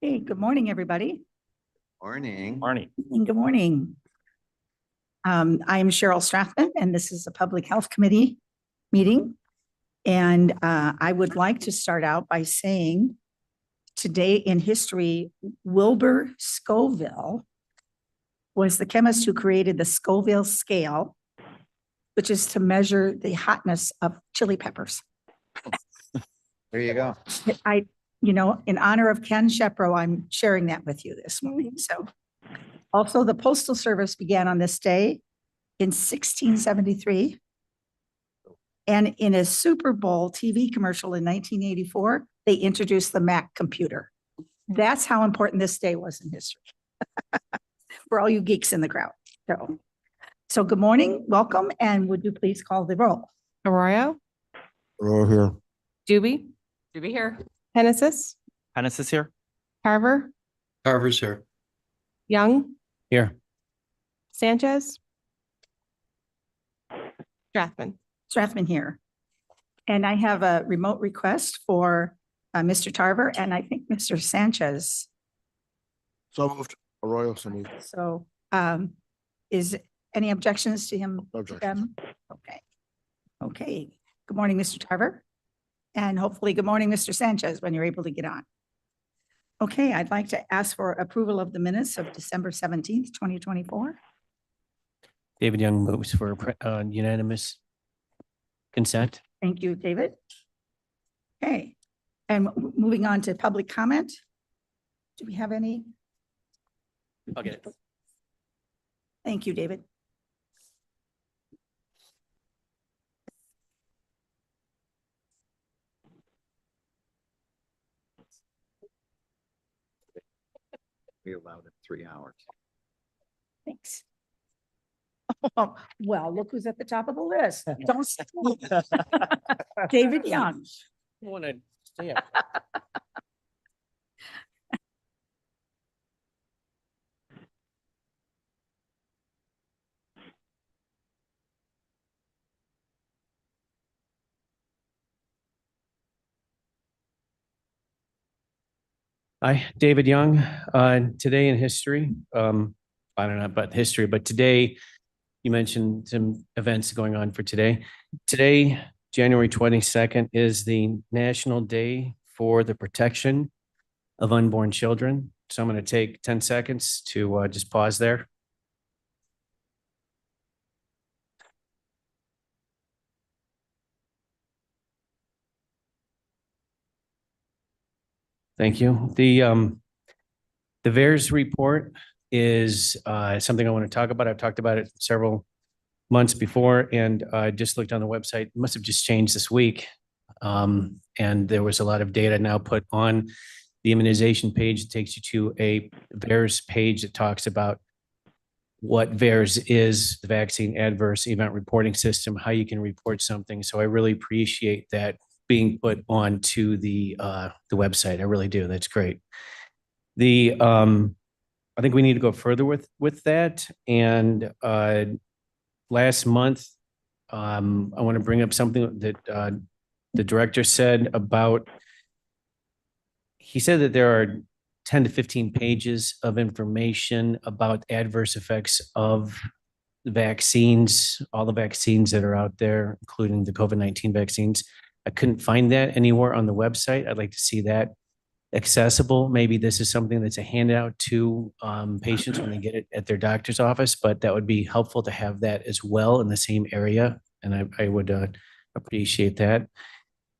Hey, good morning, everybody. Morning. Marnie. Good morning. I am Cheryl Strathman, and this is a Public Health Committee meeting. And I would like to start out by saying today in history, Wilbur Scoville was the chemist who created the Scoville scale, which is to measure the hotness of chili peppers. There you go. In honor of Ken Shepro, I'm sharing that with you this morning. So also the Postal Service began on this day in 1673. And in a Super Bowl TV commercial in 1984, they introduced the Mac computer. That's how important this day was in history for all you geeks in the crowd. So good morning, welcome, and would you please call the roll? Arroyo, We're here. Doobie, here. Hennessis, Hennessis here. Carver, Carver's here. Young, Here. Sanchez, Strathman. Strathman here. And I have a remote request for Mr. Tarver and I think Mr. Sanchez. So moved. Arroyo, so moved. So is any objections to him? No objections. Okay. Okay. Good morning, Mr. Tarver. And hopefully good morning, Mr. Sanchez, when you're able to get on. Okay, I'd like to ask for approval of the minutes of December 17th, 2024. David Young moves for unanimous consent. Thank you, David. Okay, and moving on to public comment. Do we have any? I'll get it. Thank you, David. We allowed it 3 hours. Thanks. Oh, well, look who's at the top of the list. Don't say David Young. I want to stay. Hi, David Young. Today in history, I don't know about history, but today you mentioned some events going on for today. Today, January 22nd, is the National Day for the Protection of Unborn Children. So I'm going to take 10 seconds to just pause there. Thank you. The VAERS report is something I want to talk about. I've talked about it several months before, and I just looked on the website. It must have just changed this week. And there was a lot of data now put on the immunization page. It takes you to a VAERS page that talks about what VAERS is, the Vaccine Adverse Event Reporting System, how you can report something. So I really appreciate that being put onto the website. I really do. That's great. I think we need to go further with that. And last month, I want to bring up something that the director said about. He said that there are 10 to 15 pages of information about adverse effects of the vaccines, all the vaccines that are out there, including the COVID-19 vaccines. I couldn't find that anywhere on the website. I'd like to see that accessible. Maybe this is something that's a handout to patients when they get it at their doctor's office, but that would be helpful to have that as well in the same area. And I would appreciate that.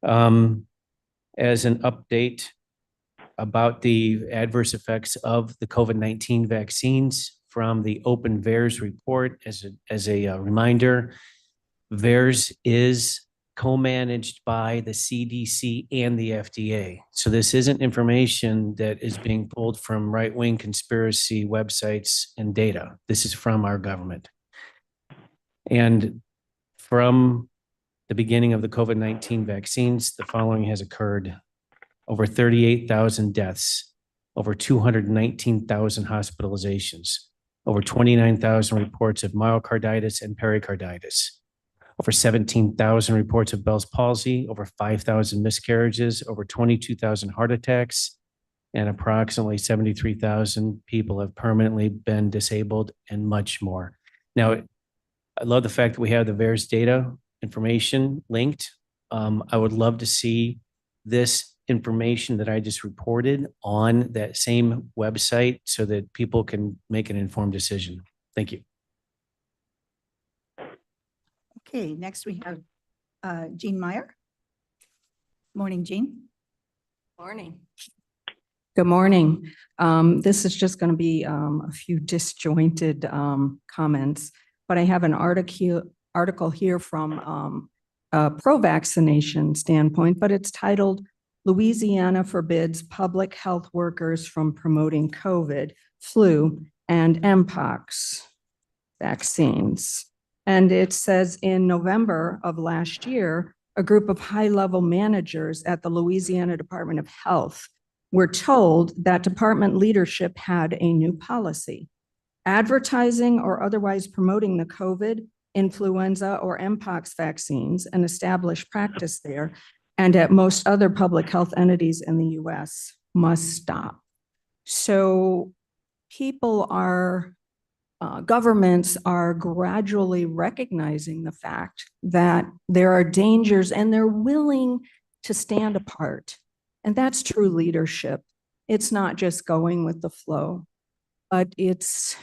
As an update about the adverse effects of the COVID-19 vaccines from the Open VAERS report, as a reminder, VAERS is co-managed by the CDC and the FDA. So this isn't information that is being pulled from right-wing conspiracy websites and data. This is from our government. And from the beginning of the COVID-19 vaccines, the following has occurred: over 38,000 deaths, over 219,000 hospitalizations, over 29,000 reports of myocarditis and pericarditis, over 17,000 reports of Bell's palsy, over 5,000 miscarriages, over 22,000 heart attacks, and approximately 73,000 people have permanently been disabled and much more. Now, I love the fact that we have the VAERS data information linked. I would love to see this information that I just reported on that same website so that people can make an informed decision. Thank you. Okay, next we have Jean Meyer. Morning, Jean. Morning. Good morning. This is just going to be a few disjointed comments, but I have an article here from a pro-vaccination standpoint, but it's titled Louisiana Forbids Public Health Workers from Promoting COVID, Flu, and Mpox vaccines. And it says in November of last year, a group of high-level managers at the Louisiana Department of Health were told that department leadership had a new policy. Advertising or otherwise promoting the COVID, influenza, or Mpox vaccines, an established practice there, and at most other public health entities in the US must stop. So people are governments are gradually recognizing the fact that there are dangers and they're willing to stand apart. And that's true leadership. It's not just going with the flow, but it's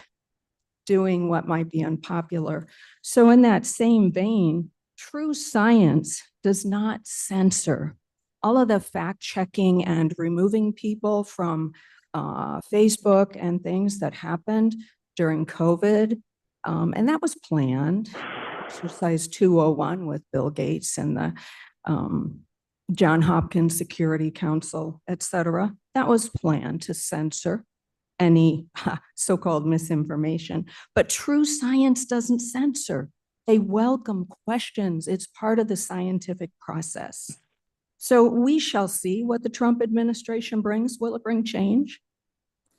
doing what might be unpopular. So in that same vein, true science does not censor. All of the fact checking and removing people from Facebook and things that happened during COVID. And that was planned. Exercise 201 with Bill Gates and the John Hopkins Security Council, et cetera. That was planned to censor any so-called misinformation. But true science doesn't censor. They welcome questions. It's part of the scientific process. So we shall see what the Trump administration brings. Will it bring change?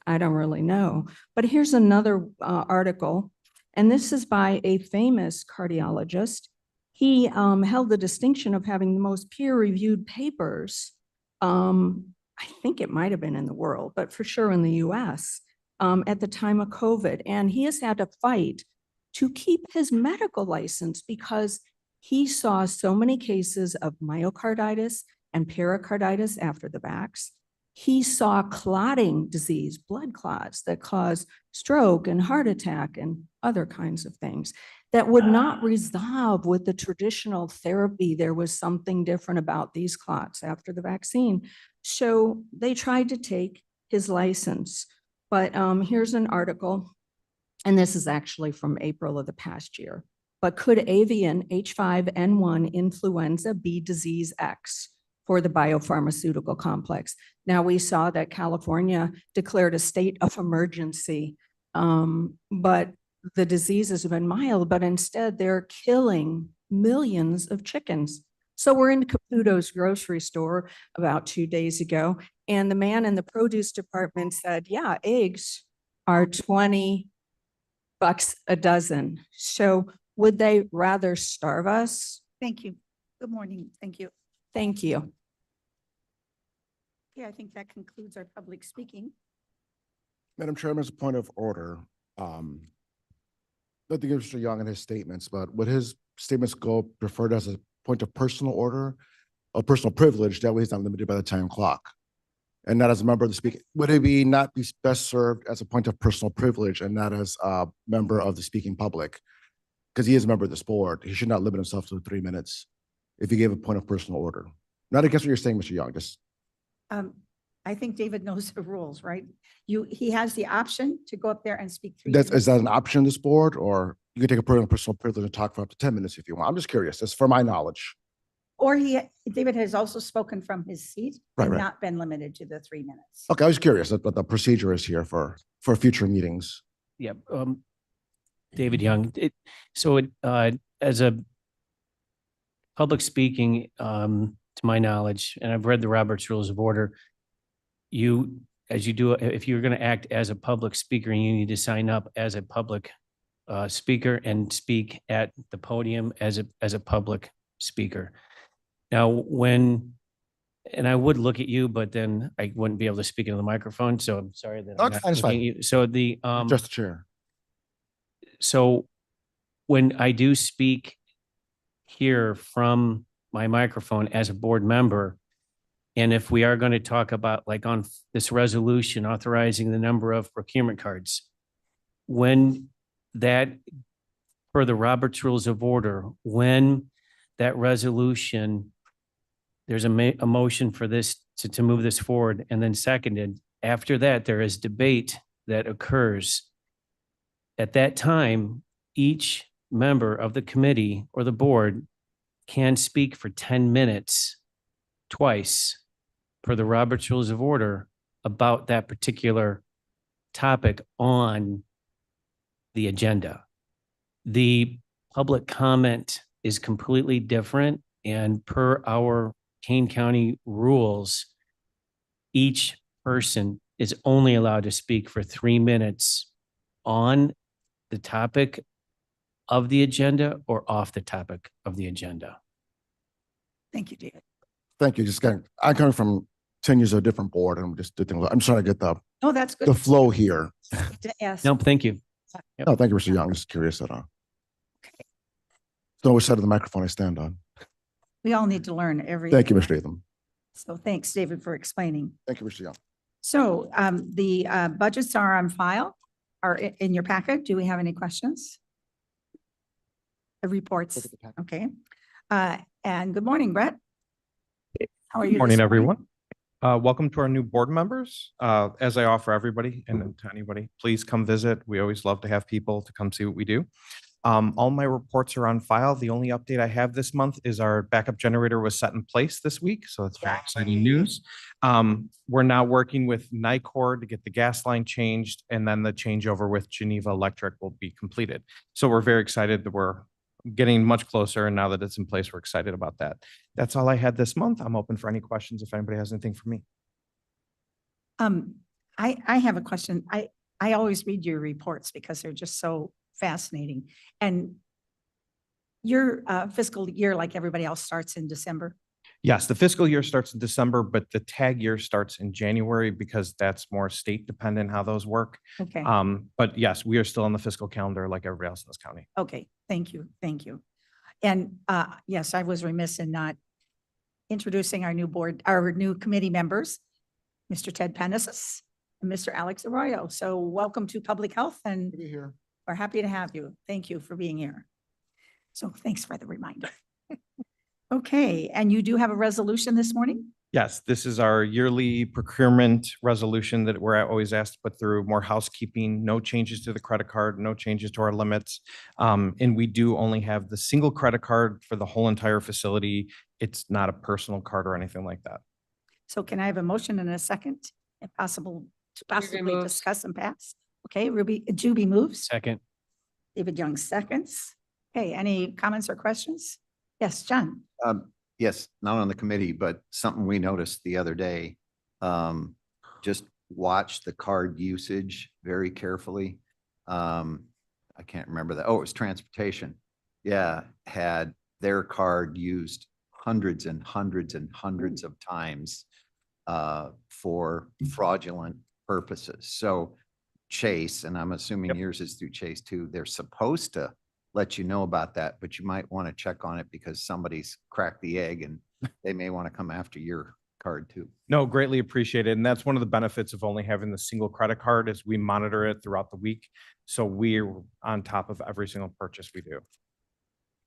I don't really know. But here's another article, and this is by a famous cardiologist. He held the distinction of having the most peer-reviewed papers. I think it might have been in the world, but for sure in the US at the time of COVID. And he has had to fight to keep his medical license because he saw so many cases of myocarditis and pericarditis after the vax. He saw clotting disease, blood clots that cause stroke and heart attack and other kinds of things that would not resolve with the traditional therapy. There was something different about these clots after the vaccine. So they tried to take his license. But here's an article, and this is actually from April of the past year. But could avian H5N1 influenza be disease X for the biopharmaceutical complex? Now, we saw that California declared a state of emergency, but the diseases have been mild, but instead they're killing millions of chickens. So we're in Caputo's grocery store about 2 days ago, and the man in the produce department said, yeah, eggs are $20 a dozen. So would they rather starve us? Thank you. Good morning. Thank you. Thank you. Okay, I think that concludes our public speaking. Madam Chairman, as a point of order, not to give Mr. Young in his statements, but would his statements go preferred as a point of personal order or personal privilege? That way he's not limited by the time clock. And not as a member of the speaking, would it be not be best served as a point of personal privilege and not as a member of the speaking public? Because he is a member of this board. He should not limit himself to 3 minutes if he gave a point of personal order. Not against what you're saying, Mr. Young, just. I think David knows the rules, right? He has the option to go up there and speak 3 That's, minutes. is that an option in this board, or you can take a personal privilege and talk for up to 10 minutes if you want? I'm just curious. That's for my knowledge. Or David has also spoken from his seat Right, and right. not been limited to the 3 minutes. Okay, I was curious what the procedure is here for future meetings. Yeah, David Young, as a public speaking, to my knowledge, and I've read the Roberts Rules of Order, if you're going to act as a public speaker, you need to sign up as a public speaker and speak at the podium as a public speaker. Now, when And I would look at you, but then I wouldn't be able to speak into the microphone, so I'm sorry that. No, I'm it's not fine, it's looking at you. So the, Just the chair. so when I do speak here from my microphone as a board member, and if we are going to talk about like on this resolution authorizing the number of procurement cards, when that, per the Roberts Rules of Order, when that resolution, there's a motion for this to move this forward and then seconded. After that, there is debate that occurs. At that time, each member of the committee or the board can speak for 10 minutes twice per the Roberts Rules of Order about that particular topic on the agenda. The public comment is completely different, and per our Kane County rules, each person is only allowed to speak for 3 minutes on the topic of the agenda or off the topic of the agenda. Thank you, David. Thank you. I'm coming from 10 years of a different board and I'm just, I'm just trying to get Oh, that's good. the flow here. To ask. No, thank you. No, thank you, Mr. Young. Just curious at all. So which side of the microphone I stand on? We all need to learn everything. Thank you, Mr. Latham. So thanks, David, for explaining. Thank you, Mr. Young. So the budgets are on file, are in your packet. Do we have any questions? The reports, okay. And good morning, Brett. How are you? Good morning, this everyone. Welcome to our new board members. As I offer everybody and then to anybody, please come visit. We always love to have people to come see what we do. All my reports are on file. The only update I have this month is our backup generator was set in place this week, so it's very exciting news. We're now working with Nicor to get the gas line changed, and then the changeover with Geneva Electric will be completed. So we're very excited that we're getting much closer, and now that it's in place, we're excited about that. That's all I had this month. I'm open for any questions if anybody has anything for me. I have a question. I always read your reports because they're just so fascinating. And your fiscal year, like everybody else, starts in December? Yes, the fiscal year starts in December, but the tag year starts in January because that's more state dependent how those work. Okay, But yes, we are still on the fiscal calendar like everybody else in this county. okay, thank you, thank you. And yes, I was remiss in not introducing our new committee members, Mr. Ted Pennis and Mr. Alex Arroyo. So welcome to Public Health, and Good to be here. we're happy to have you. Thank you for being here. So thanks for the reminder. Okay, and you do have a resolution this morning? Yes, this is our yearly procurement resolution that we're always asked to put through, more housekeeping, no changes to the credit card, no changes to our limits. And we do only have the single credit card for the whole entire facility. It's not a personal card or anything like that. So can I have a motion and a second, if possible, to possibly moves. discuss and pass? Okay, Juby moves, Second. David Young seconds. Okay, any comments or questions? Yes, John? Yes, not on the committee, but something we noticed the other day. Just watch the card usage very carefully. I can't remember that. Oh, it was transportation. Yeah, had their card used hundreds and hundreds and hundreds of times for fraudulent purposes. So Chase, and I'm assuming yours is through Chase too, they're supposed to let you know about that, but you might want to check on it because somebody's cracked the egg and they may want to come after your card too. No, greatly appreciated. And that's one of the benefits of only having the single credit card is we monitor it throughout the week. So we're on top of every single purchase we do.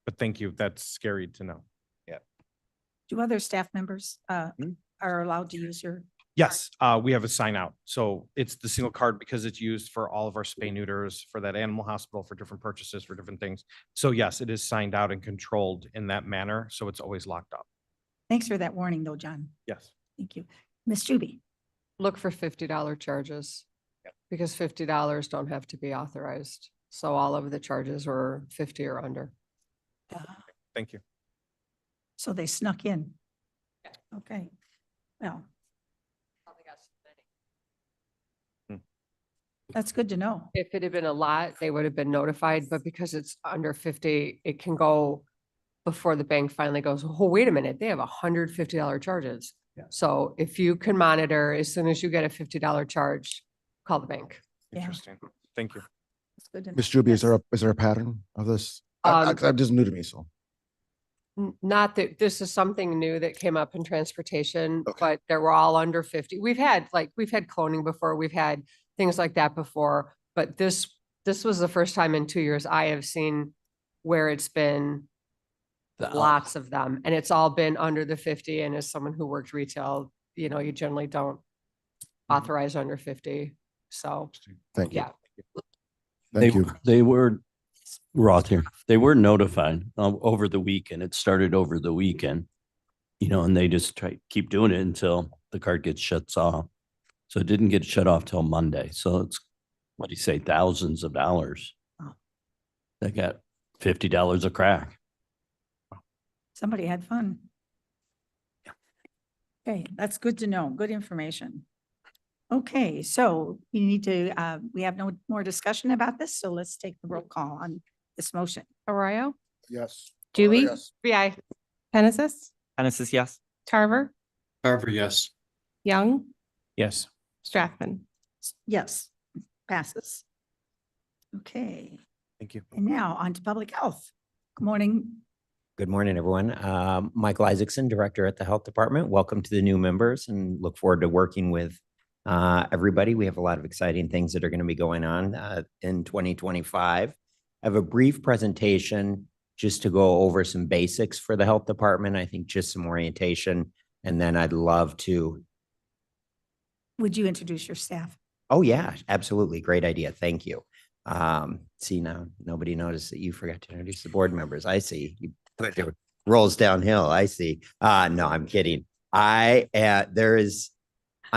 But thank you. That's scary to know. Do other staff members are allowed to use your? Yes, we have a sign out. So it's the single card because it's used for all of our spay neuters, for that animal hospital, for different purchases, for different things. So yes, it is signed out and controlled in that manner. So it's always locked up. Thanks for that warning though, John. Yes. Thank you. Ms. Juby? Look for $50 charges. Because $50 don't have to be authorized. So all of the charges were 50 or under. Thank you. So they snuck in? Okay, well, that's good to know. If it had been a lot, they would have been notified, but because it's under 50, it can go before the bank finally goes, oh, wait a minute, they have $150 charges. Yeah. So if you can monitor, as soon as you get a $50 charge, call the bank. Yeah. Interesting. Thank you. It's good to know. Ms. Juby, Yes. is there a pattern of this? Um, I'm just new to me, so. Not that this is something new that came up in transportation, Okay. but they were all under 50. We've had cloning before, we've had things like that before, but this was the first time in 2 years I have seen where it's been lots of them, and it's all been under the 50. And as someone who worked retail, you know, you generally don't authorize under 50. So, Thank you. yeah. Thank you. They were, Roth here, they were notified over the weekend. It started over the weekend. You know, and they just keep doing it until the card gets shuts off. So it didn't get shut off till Monday. So it's, what do you say, thousands of dollars. Wow. They got $50 a crack. Somebody had fun. Okay, that's good to know. Good information. Okay, so we need to, we have no more discussion about this, so let's take the roll call on this motion. Arroyo, Yes. Juby, Yes. BI. Genesis, Genesis, yes. Tarver, Carver, yes. Young, Yes. Strathman. Yes, passes. Okay, Thank you. and now on to public health. Good morning. Good morning, everyone. Michael Isaacson, Director at the Health Department. Welcome to the new members and look forward to working with everybody. We have a lot of exciting things that are going to be going on in 2025. I have a brief presentation just to go over some basics for the Health Department. I think just some orientation, and then I'd love to. Would you introduce your staff? Oh, yeah, absolutely. Great idea. Thank you. See, now nobody noticed that you forgot to introduce the board members. I see. You put it rolls downhill. I see. No, I'm kidding. I'm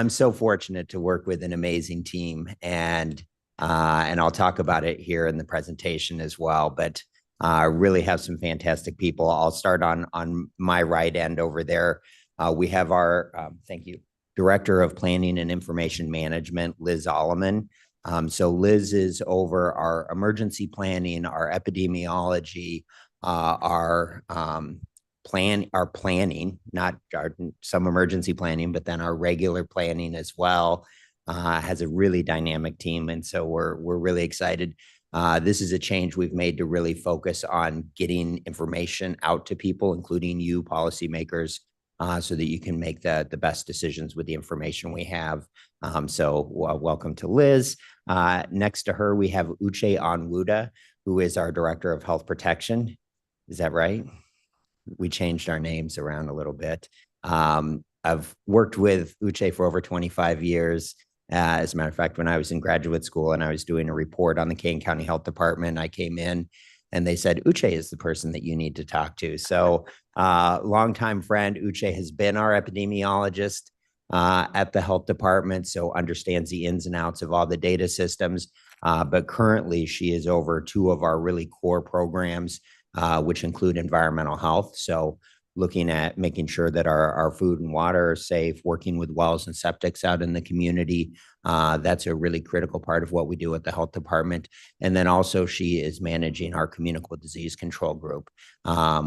so fortunate to work with an amazing team, and I'll talk about it here in the presentation as well, but really have some fantastic people. I'll start on my right end over there. We have our, thank you, Director of Planning and Information Management, Liz Alleman. So Liz is over our emergency planning, our epidemiology, our planning, not some emergency planning, but then our regular planning as well. Has a really dynamic team, and so we're really excited. This is a change we've made to really focus on getting information out to people, including you, policymakers, so that you can make the best decisions with the information we have. So welcome to Liz. Next to her, we have Uche Onwuda, who is our Director of Health Protection. Is that right? We changed our names around a little bit. I've worked with Uche for over 25 years. As a matter of fact, when I was in graduate school and I was doing a report on the Kane County Health Department, I came in and they said, Uche is the person that you need to talk to. So longtime friend, Uche has been our epidemiologist at the health department, so understands the ins and outs of all the data systems. But currently she is over two of our really core programs, which include environmental health. So looking at making sure that our food and water are safe, working with wells and septics out in the community. That's a really critical part of what we do at the health department. And then also she is managing our communicable disease control group,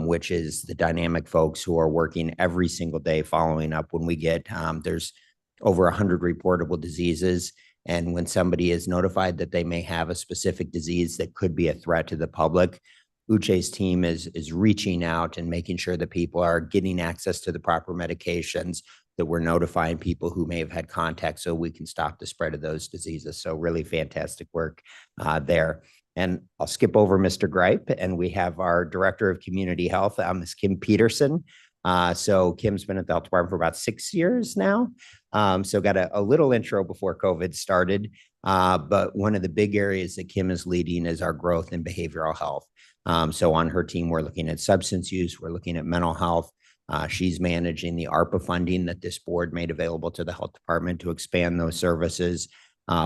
which is the dynamic folks who are working every single day following up when we get, there's over 100 reportable diseases. And when somebody is notified that they may have a specific disease that could be a threat to the public, Uche's team is reaching out and making sure that people are getting access to the proper medications, that we're notifying people who may have had contact so we can stop the spread of those diseases. So really fantastic work there. And I'll skip over Mr. Gripe, and we have our Director of Community Health, Ms. Kim Peterson. So Kim's been at the health department for about 6 years now. So got a little intro before COVID started. But one of the big areas that Kim is leading is our growth in behavioral health. So on her team, we're looking at substance use, we're looking at mental health. She's managing the ARPA funding that this board made available to the health department to expand those services.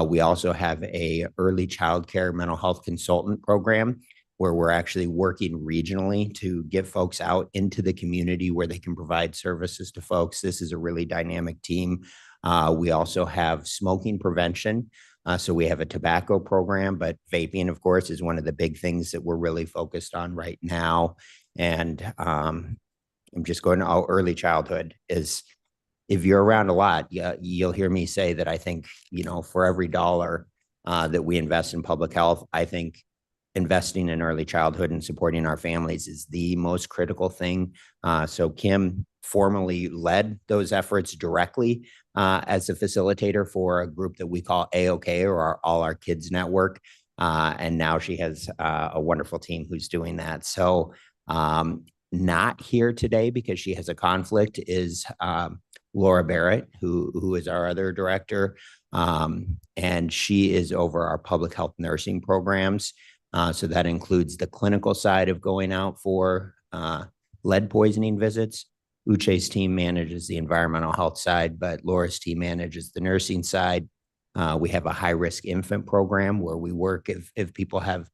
We also have a early childcare mental health consultant program where we're actually working regionally to get folks out into the community where they can provide services to folks. This is a really dynamic team. We also have smoking prevention. So we have a tobacco program, but vaping, of course, is one of the big things that we're really focused on right now. And I'm just going to, early childhood is if you're around a lot, you'll hear me say that I think, for every dollar that we invest in public health, I think investing in early childhood and supporting our families is the most critical thing. So Kim formally led those efforts directly as a facilitator for a group that we call AOK, or our All Our Kids Network. And now she has a wonderful team who's doing that. So not here today because she has a conflict is Laura Barrett, who is our other director. And she is over our public health nursing programs. So that includes the clinical side of going out for lead poisoning visits. Uche's team manages the environmental health side, but Laura's team manages the nursing side. We have a high-risk infant program where we work if people have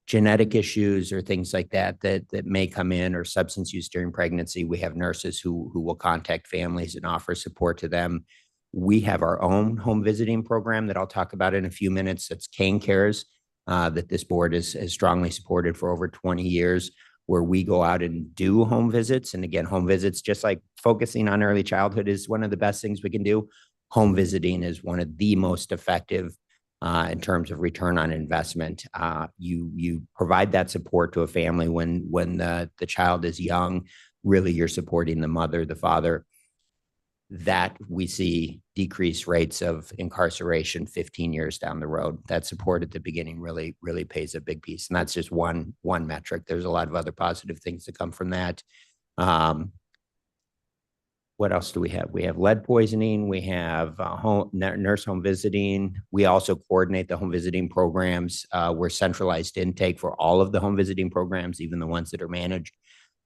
genetic issues or things like that may come in, or substance use during pregnancy. We have nurses who will contact families and offer support to them. We have our own home visiting program that I'll talk about in a few minutes. That's Kane Cares, that this board has strongly supported for over 20 years, where we go out and do home visits. And again, home visits, just like focusing on early childhood is one of the best things we can do. Home visiting is one of the most effective in terms of return on investment. You provide that support to a family when the child is young. Really, you're supporting the mother, the father. That we see decreased rates of incarceration 15 years down the road. That support at the beginning really pays a big piece. And that's just one metric. There's a lot of other positive things that come from that. What else do we have? We have lead poisoning. We have nurse home visiting. We also coordinate the home visiting programs. We're centralized intake for all of the home visiting programs, even the ones that are managed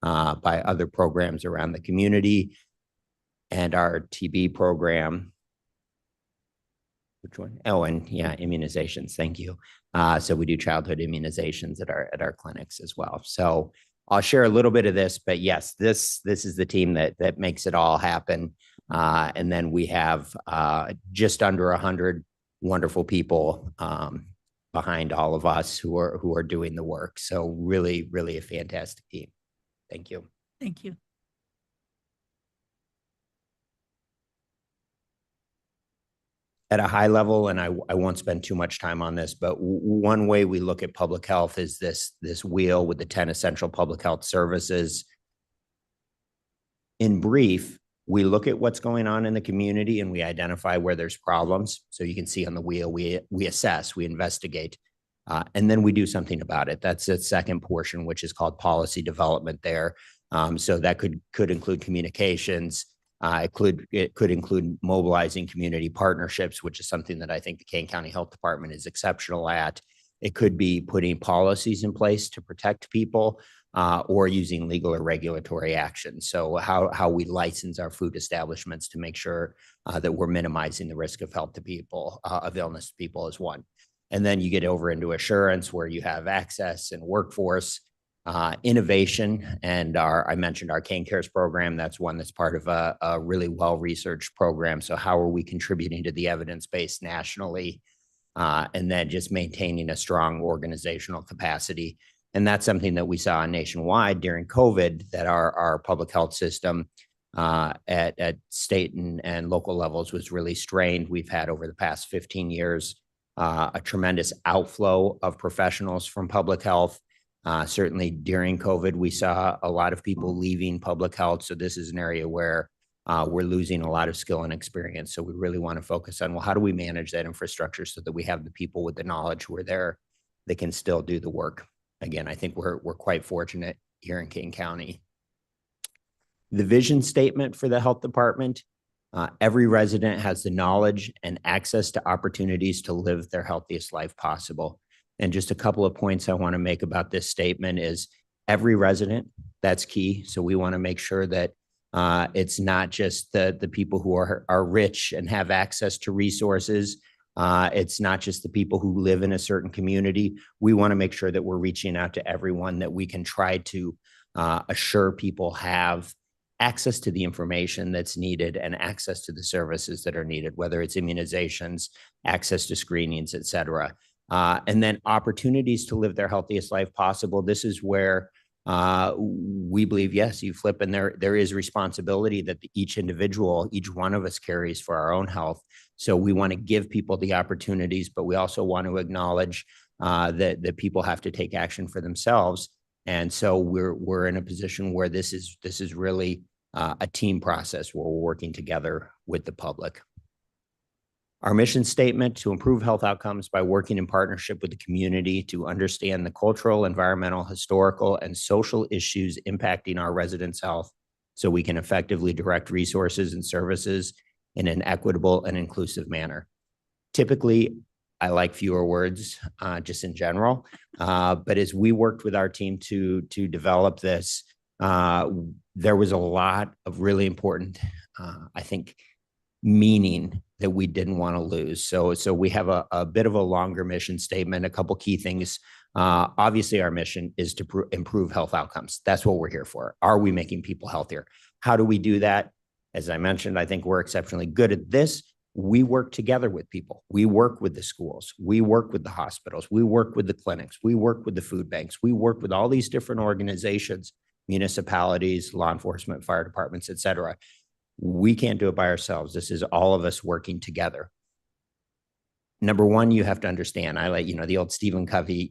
by other programs around the community. And our TB program. Which one? Oh, and yeah, immunizations. Thank you. So we do childhood immunizations at our clinics as well. So I'll share a little bit of this, but yes, this is the team that makes it all happen. And then we have just under 100 wonderful people behind all of us who are doing the work. So really a fantastic team. Thank you. Thank you. At a high level, and I won't spend too much time on this, but one way we look at public health is this wheel with the 10 essential public health services. In brief, we look at what's going on in the community and we identify where there's problems. So you can see on the wheel, we assess, we investigate, and then we do something about it. That's the second portion, which is called policy development there. So that could include communications. It could include mobilizing community partnerships, which is something that I think the Kane County Health Department is exceptional at. It could be putting policies in place to protect people, or using legal or regulatory action. So how we license our food establishments to make sure that we're minimizing the risk of health to people, of illness to people is one. And then you get over into assurance, where you have access and workforce. Innovation, and I mentioned our Kane Cares program. That's one that's part of a really well-researched program. So how are we contributing to the evidence base nationally? And then just maintaining a strong organizational capacity. And that's something that we saw nationwide during COVID, that our public health system at state and local levels was really strained. We've had over the past 15 years a tremendous outflow of professionals from public health. Certainly during COVID, we saw a lot of people leaving public health. So this is an area where we're losing a lot of skill and experience. So we really want to focus on, well, how do we manage that infrastructure so that we have the people with the knowledge who are there that can still do the work? Again, I think we're quite fortunate here in Kane County. The vision statement for the health department: every resident has the knowledge and access to opportunities to live their healthiest life possible. And just a couple of points I want to make about this statement is every resident, that's key. So we want to make sure that it's not just the people who are rich and have access to resources. It's not just the people who live in a certain community. We want to make sure that we're reaching out to everyone, that we can try to assure people have access to the information that's needed and access to the services that are needed, whether it's immunizations, access to screenings, et cetera. And then opportunities to live their healthiest life possible. This is where We believe, yes, you flip and there is responsibility that each individual, each one of us carries for our own health. So we want to give people the opportunities, but we also want to acknowledge that people have to take action for themselves. And so we're in a position where this is really a team process where we're working together with the public. Our mission statement: to improve health outcomes by working in partnership with the community to understand the cultural, environmental, historical, and social issues impacting our residents' health so we can effectively direct resources and services in an equitable and inclusive manner. Typically, I like fewer words just in general, but as we worked with our team to develop this, there was a lot of really important, I think, meaning that we didn't want to lose. So we have a bit of a longer mission statement, a couple key things. Obviously, our mission is to improve health outcomes. That's what we're here for. Are we making people healthier? How do we do that? As I mentioned, I think we're exceptionally good at this. We work together with people. We work with the schools. We work with the hospitals. We work with the clinics. We work with the food banks. We work with all these different organizations, municipalities, law enforcement, fire departments, et cetera. We can't do it by ourselves. This is all of us working together. Number one, you have to understand. I like, the old Stephen Covey,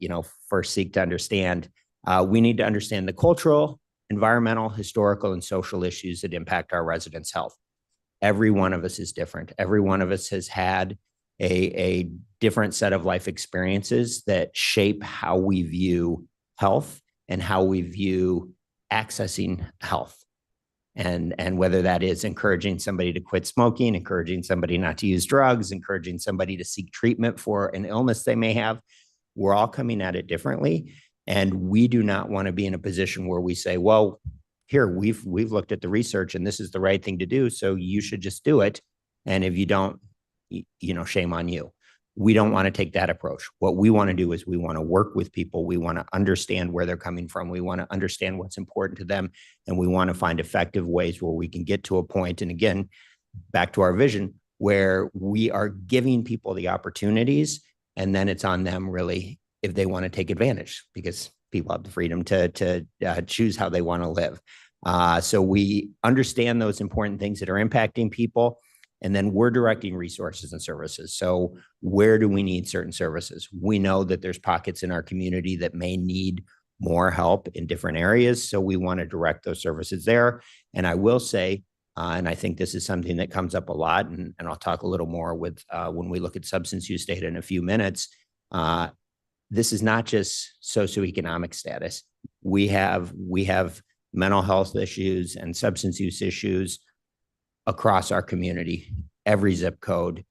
first seek to understand. We need to understand the cultural, environmental, historical, and social issues that impact our residents' health. Every one of us is different. Every one of us has had a different set of life experiences that shape how we view health and how we view accessing health. And whether that is encouraging somebody to quit smoking, encouraging somebody not to use drugs, encouraging somebody to seek treatment for an illness they may have, we're all coming at it differently. And we do not want to be in a position where we say, well, here, we've looked at the research and this is the right thing to do, so you should just do it. And if you don't, shame on you. We don't want to take that approach. What we want to do is we want to work with people. We want to understand where they're coming from. We want to understand what's important to them. And we want to find effective ways where we can get to a point, and again, back to our vision, where we are giving people the opportunities, and then it's on them really if they want to take advantage, because people have the freedom to choose how they want to live. So we understand those important things that are impacting people. And then we're directing resources and services. So where do we need certain services? We know that there's pockets in our community that may need more help in different areas. So we want to direct those services there. And I will say, and I think this is something that comes up a lot, and I'll talk a little more with when we look at substance use data in a few minutes. This is not just socioeconomic status. We have mental health issues and substance use issues across our community, every zip code,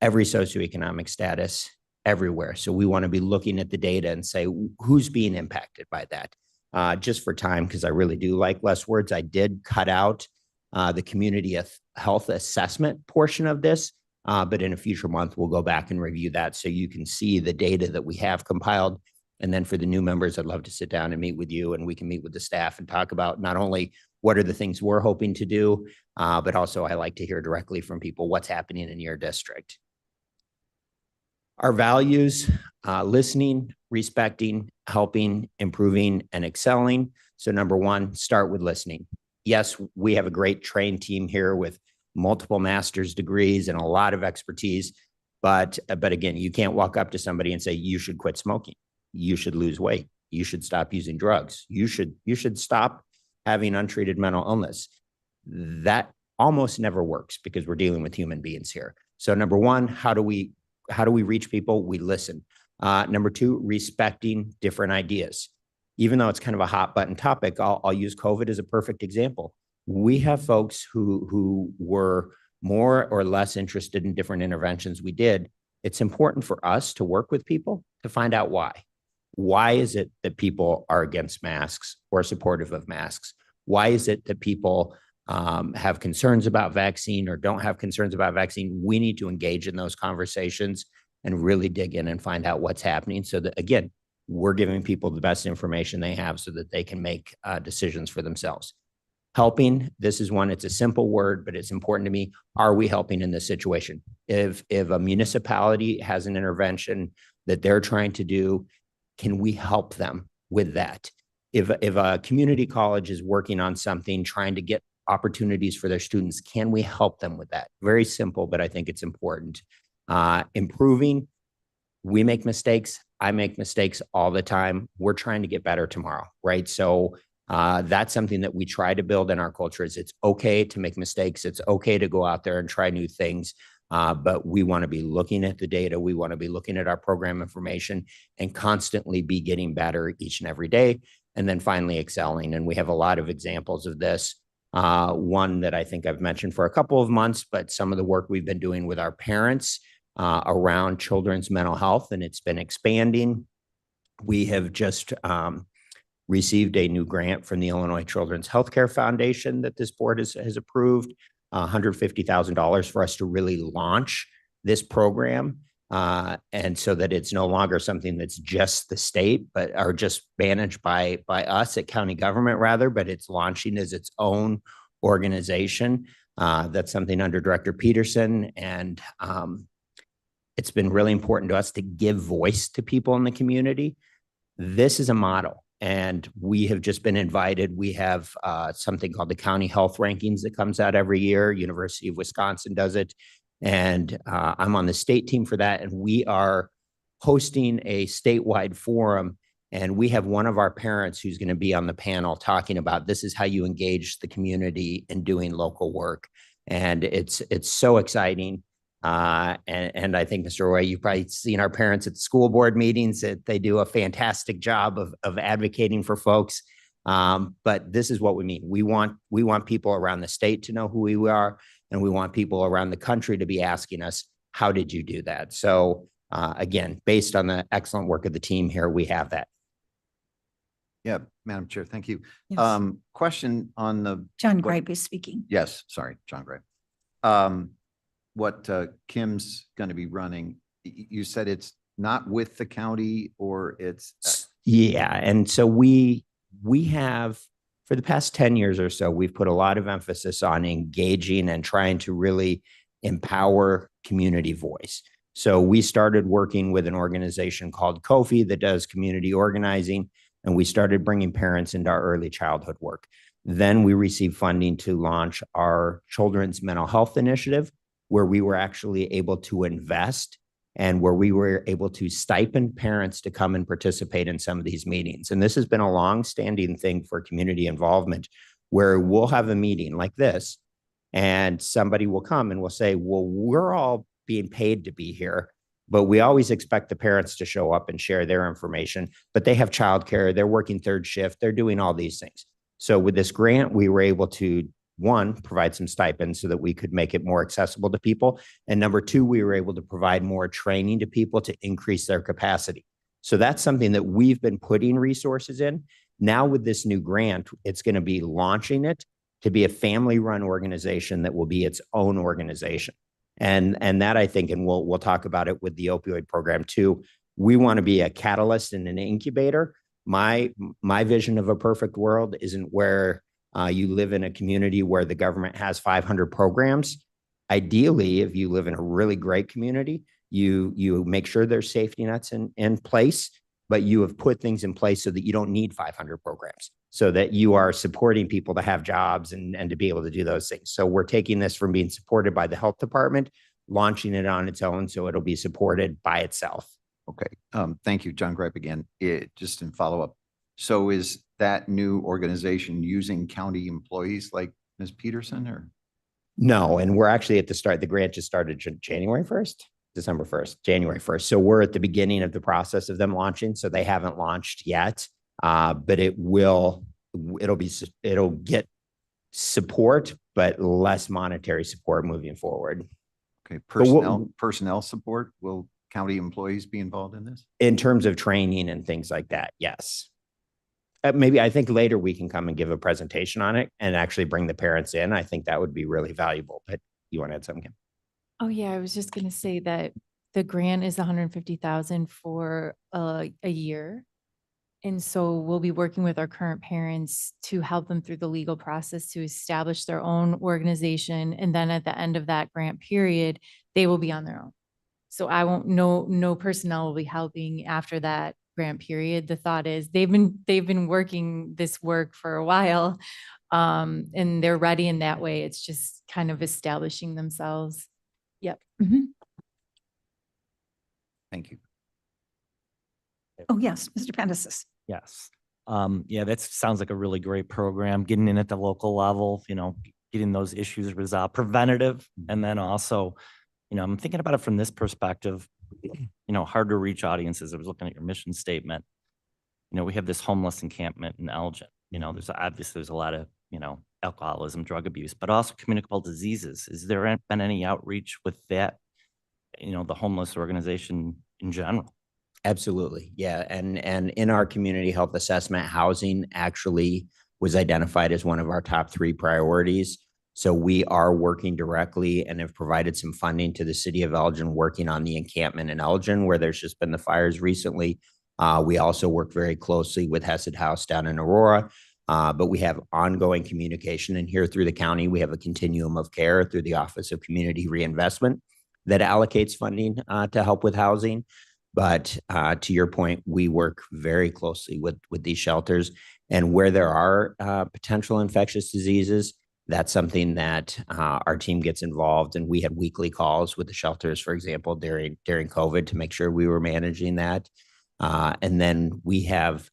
every socioeconomic status, everywhere. So we want to be looking at the data and say, who's being impacted by that? Just for time, because I really do like less words, I did cut out the community health assessment portion of this, but in a future month, we'll go back and review that so you can see the data that we have compiled. And then for the new members, I'd love to sit down and meet with you, and we can meet with the staff and talk about not only what are the things we're hoping to do, but also I like to hear directly from people what's happening in your district. Our values: listening, respecting, helping, improving, and excelling. So number one, start with listening. Yes, we have a great trained team here with multiple master's degrees and a lot of expertise, but again, you can't walk up to somebody and say, you should quit smoking. You should lose weight. You should stop using drugs. You should stop having untreated mental illness. That almost never works because we're dealing with human beings here. So number one, how do we reach people? We listen. Number two, respecting different ideas. Even though it's kind of a hot button topic, I'll use COVID as a perfect example. We have folks who were more or less interested in different interventions we did. It's important for us to work with people to find out why. Why is it that people are against masks or supportive of masks? Why is it that people have concerns about vaccine or don't have concerns about vaccine? We need to engage in those conversations and really dig in and find out what's happening so that, again, we're giving people the best information they have so that they can make decisions for themselves. Helping, this is one, it's a simple word, but it's important to me. Are we helping in this situation? If a municipality has an intervention that they're trying to do, can we help them with that? if a community college is working on something, trying to get opportunities for their students, can we help them with that? Very simple, but I think it's important. Improving, we make mistakes. I make mistakes all the time. We're trying to get better tomorrow, right? So that's something that we try to build in our culture is it's okay to make mistakes. It's okay to go out there and try new things. But we want to be looking at the data. We want to be looking at our program information and constantly be getting better each and every day. And then finally excelling. And we have a lot of examples of this. One that I think I've mentioned for a couple of months, but some of the work we've been doing with our parents around children's mental health, and it's been expanding. We have just received a new grant from the Illinois Children's Healthcare Foundation that this board has approved, $150,000 for us to really launch this program. And so that it's no longer something that's just the state, but are just managed by us at county government rather, but it's launching as its own organization. That's something under Director Peterson. And it's been really important to us to give voice to people in the community. This is a model. And we have just been invited. We have something called the County Health Rankings that comes out every year. University of Wisconsin does it. And I'm on the state team for that. And we are hosting a statewide forum. And we have one of our parents who's going to be on the panel talking about this is how you engage the community in doing local work. And it's so exciting. And I think, Mr. Roy, you've probably seen our parents at the school board meetings that they do a fantastic job of advocating for folks. But this is what we mean. We want people around the state to know who we are, and we want people around the country to be asking us, how did you do that? So again, based on the excellent work of the team here, we have that. Yeah, Madam Chair, thank you. Yes. Question on the. John what- Gripe is speaking. Yes, sorry, John Gray. What Kim's going to be running, you said it's not with the county or it's. Yeah. And so we have, for the past 10 years or so, we've put a lot of emphasis on engaging and trying to really empower community voice. So we started working with an organization called Kofi that does community organizing, and we started bringing parents into our early childhood work. Then we received funding to launch our children's mental health initiative, where we were actually able to invest and where we were able to stipend parents to come and participate in some of these meetings. And this has been a long-standing thing for community involvement, where we'll have a meeting like this and somebody will come and will say, well, we're all being paid to be here, but we always expect the parents to show up and share their information, but they have childcare, they're working third shift, they're doing all these things. So with this grant, we were able to, one, provide some stipends so that we could make it more accessible to people. And number two, we were able to provide more training to people to increase their capacity. So that's something that we've been putting resources in. Now with this new grant, it's going to be launching it to be a family-run organization that will be its own organization. And that I think, and we'll talk about it with the opioid program too, we want to be a catalyst and an incubator. My vision of a perfect world isn't where you live in a community where the government has 500 programs. Ideally, if you live in a really great community, you make sure there's safety nets in place, but you have put things in place so that you don't need 500 programs, so that you are supporting people to have jobs and to be able to do those things. So we're taking this from being supported by the health department, launching it on its own, so it'll be supported by itself. Okay. Thank you, John Gripe again. Just in follow-up. So is that new organization using county employees like Ms. Peterson or? No, and we're actually at the start. The grant just started January 1st, December 1st, January 1st. So we're at the beginning of the process of them launching. So they haven't launched yet, but it'll get support, but less monetary support moving forward. Okay, what- personnel support, will county employees be involved in this? In terms of training and things like that, yes. Maybe I think later we can come and give a presentation on it and actually bring the parents in. I think that would be really valuable. But you want to add something, Kim? Oh, yeah, I was just gonna say that the grant is 150,000 for a year. And so we'll be working with our current parents to help them through the legal process to establish their own organization. And then at the end of that grant period, they will be on their own. So I won't, no personnel will be helping after that grant period. The thought is they've been working this work for a while. And they're ready in that way. It's just kind of establishing themselves. Yep. Thank you. Oh, yes, Mr. Pandesis. Yes. Yeah, that sounds like a really great program, getting in at the local level, getting those issues resolved, preventative. And then also, I'm thinking about it from this perspective, hard to reach audiences. I was looking at your mission statement. We have this homeless encampment in Elgin. There's a lot of, alcoholism, drug abuse, but also communicable diseases. Is there been any outreach with that, the homeless organization in general? Absolutely. Yeah. And in our community health assessment, housing actually was identified as one of our top 3 priorities. So we are working directly and have provided some funding to the city of Elgin, working on the encampment in Elgin, where there's just been the fires recently. We also work very closely with Hesed House down in Aurora, but we have ongoing communication. And here through the county, we have a continuum of care through the Office of Community Reinvestment that allocates funding to help with housing. But to your point, we work very closely with these shelters, and where there are potential infectious diseases, that's something that our team gets involved. And we had weekly calls with the shelters, for example, during COVID to make sure we were managing that. And then we have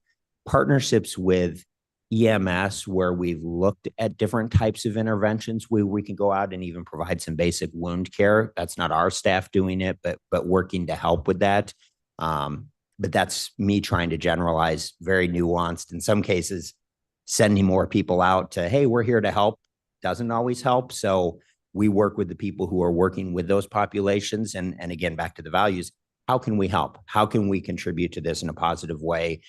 partnerships with EMS where we've looked at different types of interventions where we can go out and even provide some basic wound care. That's not our staff doing it, but working to help with that. But that's me trying to generalize, very nuanced. In some cases, sending more people out to, hey, we're here to help, doesn't always help. So we work with the people who are working with those populations. And again, back to the values, how can we help? How can we contribute to this in a positive way?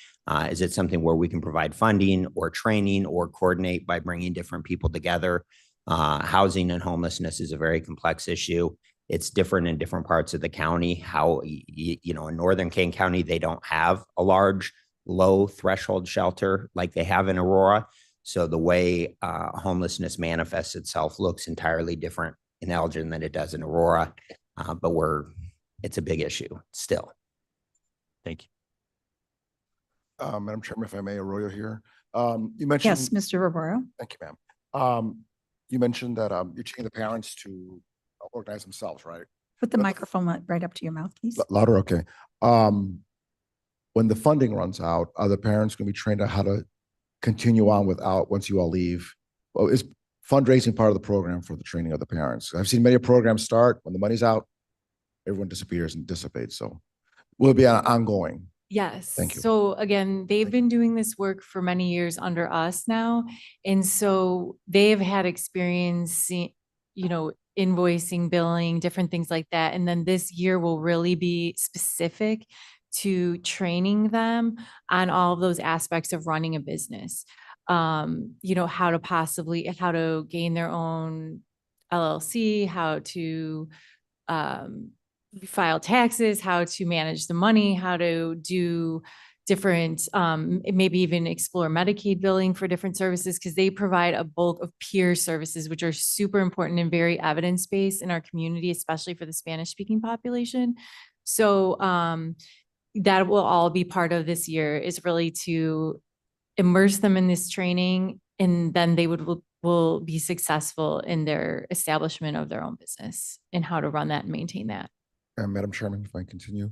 Is it something where we can provide funding or training or coordinate by bringing different people together? Housing and homelessness is a very complex issue. It's different in different parts of the county. How, in Northern Kane County, they don't have a large, low threshold shelter like they have in Aurora. So the way homelessness manifests itself looks entirely different in Elgin than it does in Aurora. But it's a big issue still. Thank you. Madam Chairman, if I may, Arroyo here. You mentioned. Yes, Mr. Rivera. Thank you, ma'am. You mentioned that you're taking the parents to organize themselves, right? Put the microphone right up to your mouth, please. Louder, okay. When the funding runs out, are the parents going to be trained on how to continue on once you all leave? Well, is fundraising part of the program for the training of the parents? I've seen many programs start when the money's out, everyone disappears and dissipates. So will it be ongoing? Yes. Thank you. So again, they've been doing this work for many years under us now. And so they've had experience, invoicing, billing, different things like that. And then this year will really be specific to training them on all of those aspects of running a business. How to gain their own LLC, how to file taxes, how to manage the money, how to do different, maybe even explore Medicaid billing for different services, because they provide a bulk of peer services, which are super important and very evidence-based in our community, especially for the Spanish-speaking population. So that will all be part of this year, is really to immerse them in this training, and then they will be successful in their establishment of their own business and how to run that and maintain that. Madam Chairman, if I continue,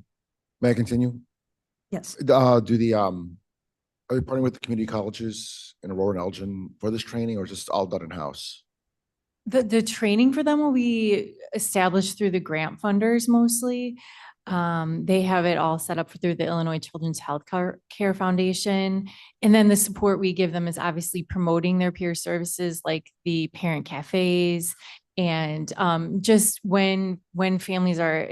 may I continue? Yes. Are you partnering with the community colleges in Aurora and Elgin for this training, or is this all done in-house? The training for them will be established through the grant funders mostly. They have it all set up through the Illinois Children's Health Care Foundation. And then the support we give them is obviously promoting their peer services like the parent cafes. And just when families are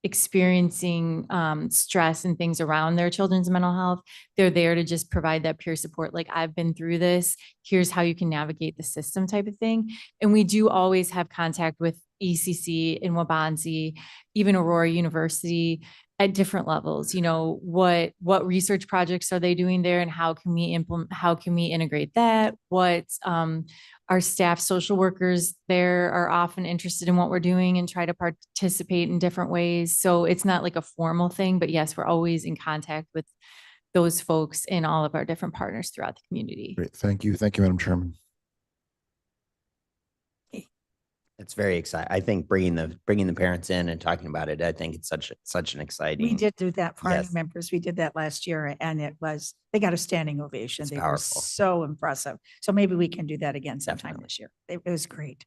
experiencing stress and things around their children's mental health, they're there to just provide that peer support. Like, I've been through this, here's how you can navigate the system type of thing. And we do always have contact with ECC in Waubonsie, even Aurora University at different levels. What research projects are they doing there, and how can we integrate that? Our staff social workers there are often interested in what we're doing and try to participate in different ways. So it's not like a formal thing, but yes, we're always in contact with those folks and all of our different partners throughout the community. Great. Thank you. Thank you, Madam Chairman. It's very exciting. I think bringing the parents in and talking about it, I think it's such an exciting. We did do that for our new Yes. members. We did that last year and they got a standing ovation. It's They were powerful. so impressive. So maybe we can do that again sometime Definitely. this year. It was great.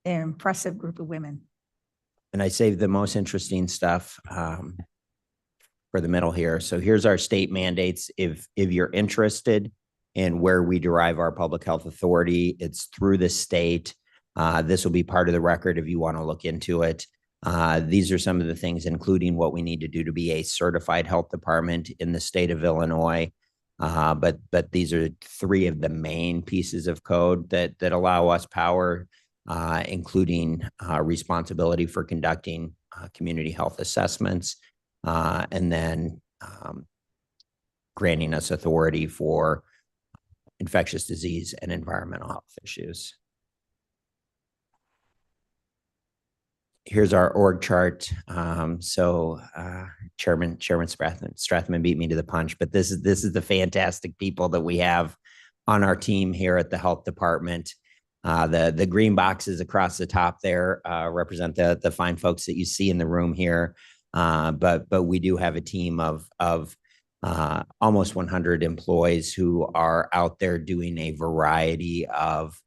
They're an impressive group of women. And I saved the most interesting stuff for the middle here. So here's our state mandates. If you're interested in where we derive our public health authority, it's through the state. This will be part of the record if you want to look into it. These are some of the things, including what we need to do to be a certified health department in the state of Illinois. But these are three of the main pieces of code that allow us power, including responsibility for conducting community health assessments, and then granting us authority for infectious disease and environmental health issues. Here's our org chart. Chairman Strathman beat me to the punch, but this is the fantastic people that we have on our team here at the health department. The green boxes across the top there represent the fine folks that you see in the room here. But we do have a team of almost 100 employees who are out there doing a variety of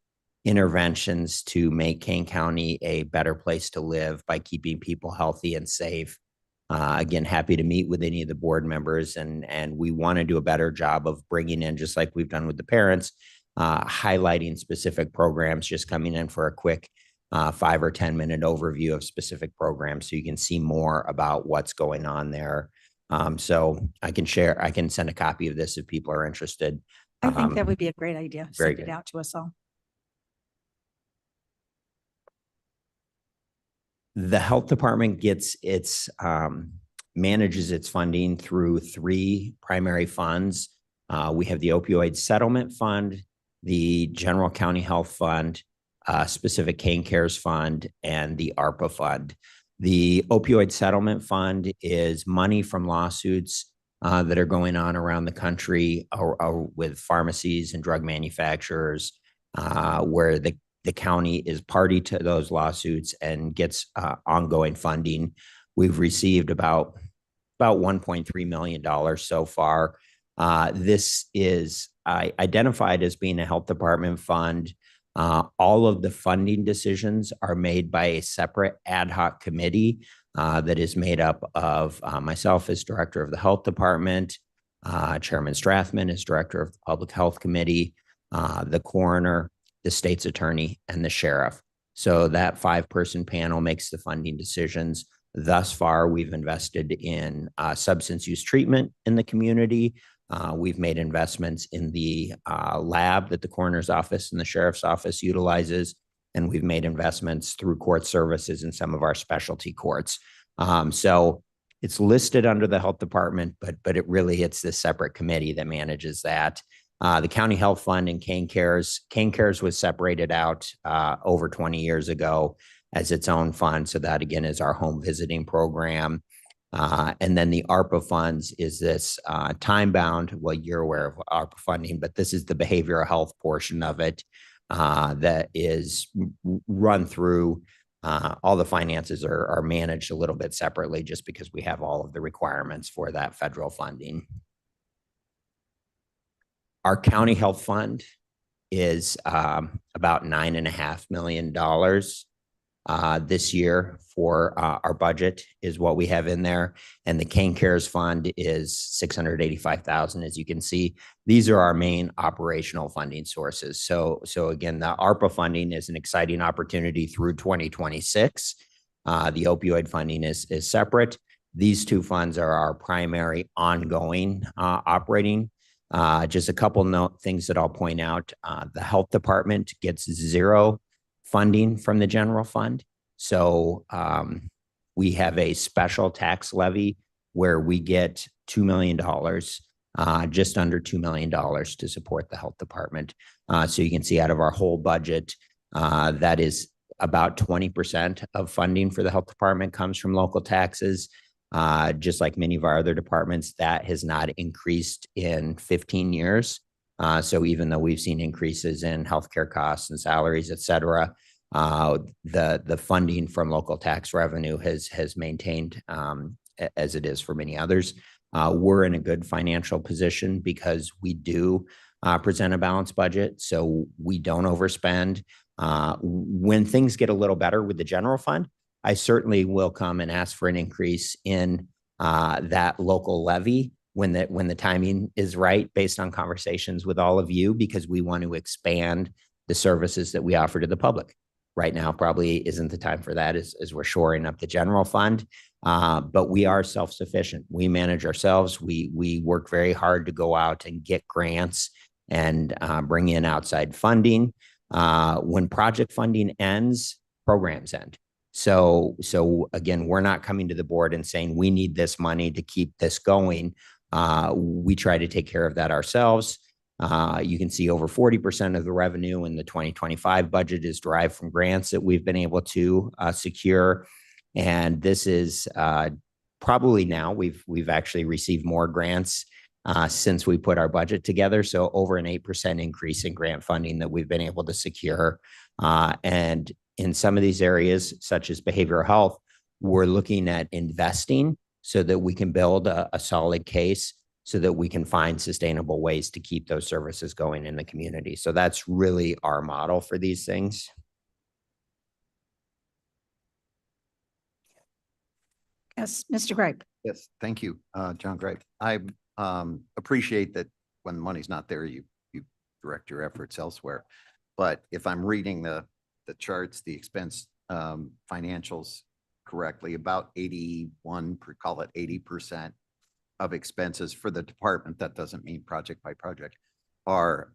interventions to make Kane County a better place to live by keeping people healthy and safe. Again, happy to meet with any of the board members, and we want to do a better job of bringing in, just like we've done with the parents, highlighting specific programs, just coming in for a quick 5 or 10 minute overview of specific programs so you can see more about what's going on there. So I can send a copy of this if people are interested. I think that would be a great idea. Very Send it good. out to us all. The health department gets manages its funding through 3 primary funds. We have the opioid settlement fund, the general county health fund, specific Kane Cares fund, and the ARPA fund. The opioid settlement fund is money from lawsuits that are going on around the country with pharmacies and drug manufacturers, where the county is party to those lawsuits and gets ongoing funding. We've received about $1.3 million so far. This is identified as being a health department fund. All of the funding decisions are made by a separate ad hoc committee that is made up of myself as director of the health department, Chairman Strathman as director of the public health committee, the coroner, the state's attorney, and the sheriff. So that 5-person panel makes the funding decisions. Thus far, we've invested in substance use treatment in the community. We've made investments in the lab that the coroner's office and the sheriff's office utilizes, and we've made investments through court services in some of our specialty courts. So it's listed under the health department, but it's this separate committee that manages that. The County Health Fund and Kane Cares. Kane Cares was separated out over 20 years ago as its own fund. So that again is our home visiting program. And then the ARPA funds is this time-bound, well, you're aware of ARPA funding, but this is the behavioral health portion of it that is run through. All the finances are managed a little bit separately just because we have all of the requirements for that federal funding. Our county health fund is about $9.5 million this year for our budget is what we have in there. And the Kane Cares Fund is $685,000. As you can see, these are our main operational funding sources. So again, the ARPA funding is an exciting opportunity through 2026. The opioid funding is separate. These 2 funds are our primary ongoing operating. Just a couple things that I'll point out. The health department gets 0 funding from the general fund. So we have a special tax levy where we get $2 million, just under $2 million to support the health department. So you can see out of our whole budget, that is about 20% of funding for the health department comes from local taxes. Just like many of our other departments, that has not increased in 15 years. So even though we've seen increases in healthcare costs and salaries, et cetera, the funding from local tax revenue has maintained as it is for many others. We're in a good financial position because we do present a balanced budget, so we don't overspend. When things get a little better with the general fund, I certainly will come and ask for an increase in that local levy when the timing is right, based on conversations with all of you, because we want to expand the services that we offer to the public. Right now probably isn't the time for that as we're shoring up the general fund, but we are self-sufficient. We manage ourselves. We work very hard to go out and get grants and bring in outside funding. When project funding ends, programs end. So again, we're not coming to the board and saying we need this money to keep this going. We try to take care of that ourselves. You can see over 40% of the revenue in the 2025 budget is derived from grants that we've been able to secure. And this is probably now we've actually received more grants since we put our budget together. So over an 8% increase in grant funding that we've been able to secure. And in some of these areas, such as behavioral health, we're looking at investing so that we can build a solid case so that we can find sustainable ways to keep those services going in the community. So that's really our model for these things. Yes, Mr. Gripe. Yes, thank you, John Gripe. I appreciate that when the money's not there, you direct your efforts elsewhere. But if I'm reading the charts, the expense financials correctly, about 80% of expenses for the department, that doesn't mean project by project, are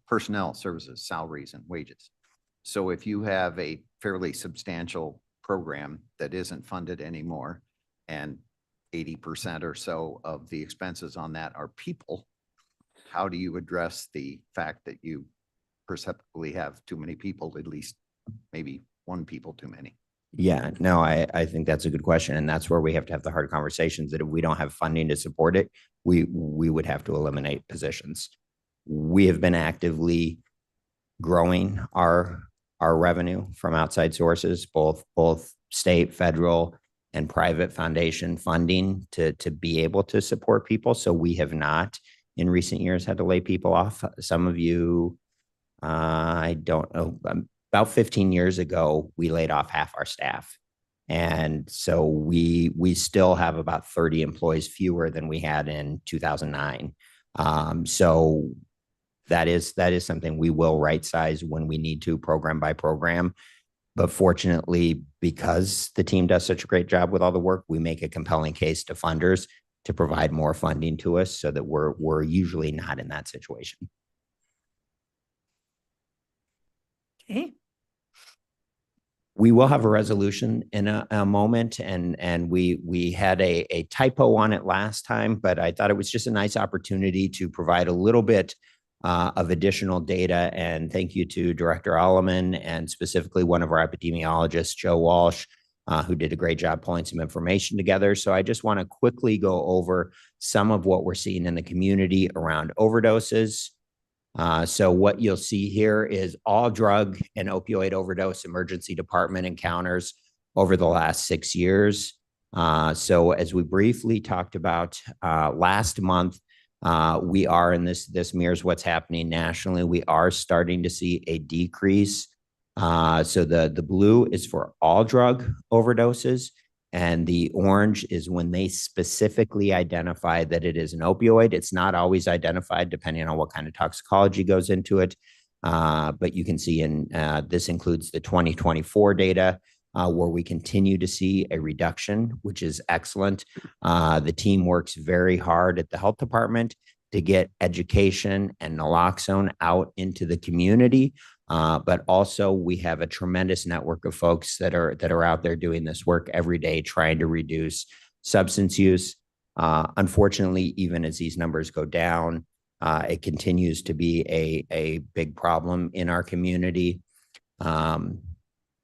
personnel services, salaries and wages. So if you have a fairly substantial program that isn't funded anymore, and 80% or so of the expenses on that are people, how do you address the fact that you perceptibly have too many people, at least maybe one people too many? Yeah, no, I think that's a good question. And that's where we have to have the hard conversations, that if we don't have funding to support it, we would have to eliminate positions. We have been actively growing our revenue from outside sources, both state, federal, and private foundation funding to be able to support people. So we have not in recent years had to lay people off. Some of you, I don't know, about 15 years ago, we laid off half our staff. And so we still have about 30 employees fewer than we had in 2009. So that is something we will right size when we need to, program by program. But fortunately, because the team does such a great job with all the work, we make a compelling case to funders to provide more funding to us so that we're usually not in that situation. Okay. We will have a resolution in a moment, and we had a typo on it last time, but I thought it was just a nice opportunity to provide a little bit of additional data. And thank you to Director Alleman and specifically one of our epidemiologists, Joe Walsh, who did a great job pulling some information together. So I just want to quickly go over some of what we're seeing in the community around overdoses. So what you'll see here is all drug and opioid overdose emergency department encounters over the last 6 years. So as we briefly talked about last month, we are, and this mirrors what's happening nationally, we are starting to see a decrease. So the blue is for all drug overdoses, and the orange is when they specifically identify that it is an opioid. It's not always identified depending on what kind of toxicology goes into it. But you can see this includes the 2024 data, where we continue to see a reduction, which is excellent. The team works very hard at the health department to get education and naloxone out into the community. But also we have a tremendous network of folks that are out there doing this work every day, trying to reduce substance use. Unfortunately, even as these numbers go down, it continues to be a big problem in our community.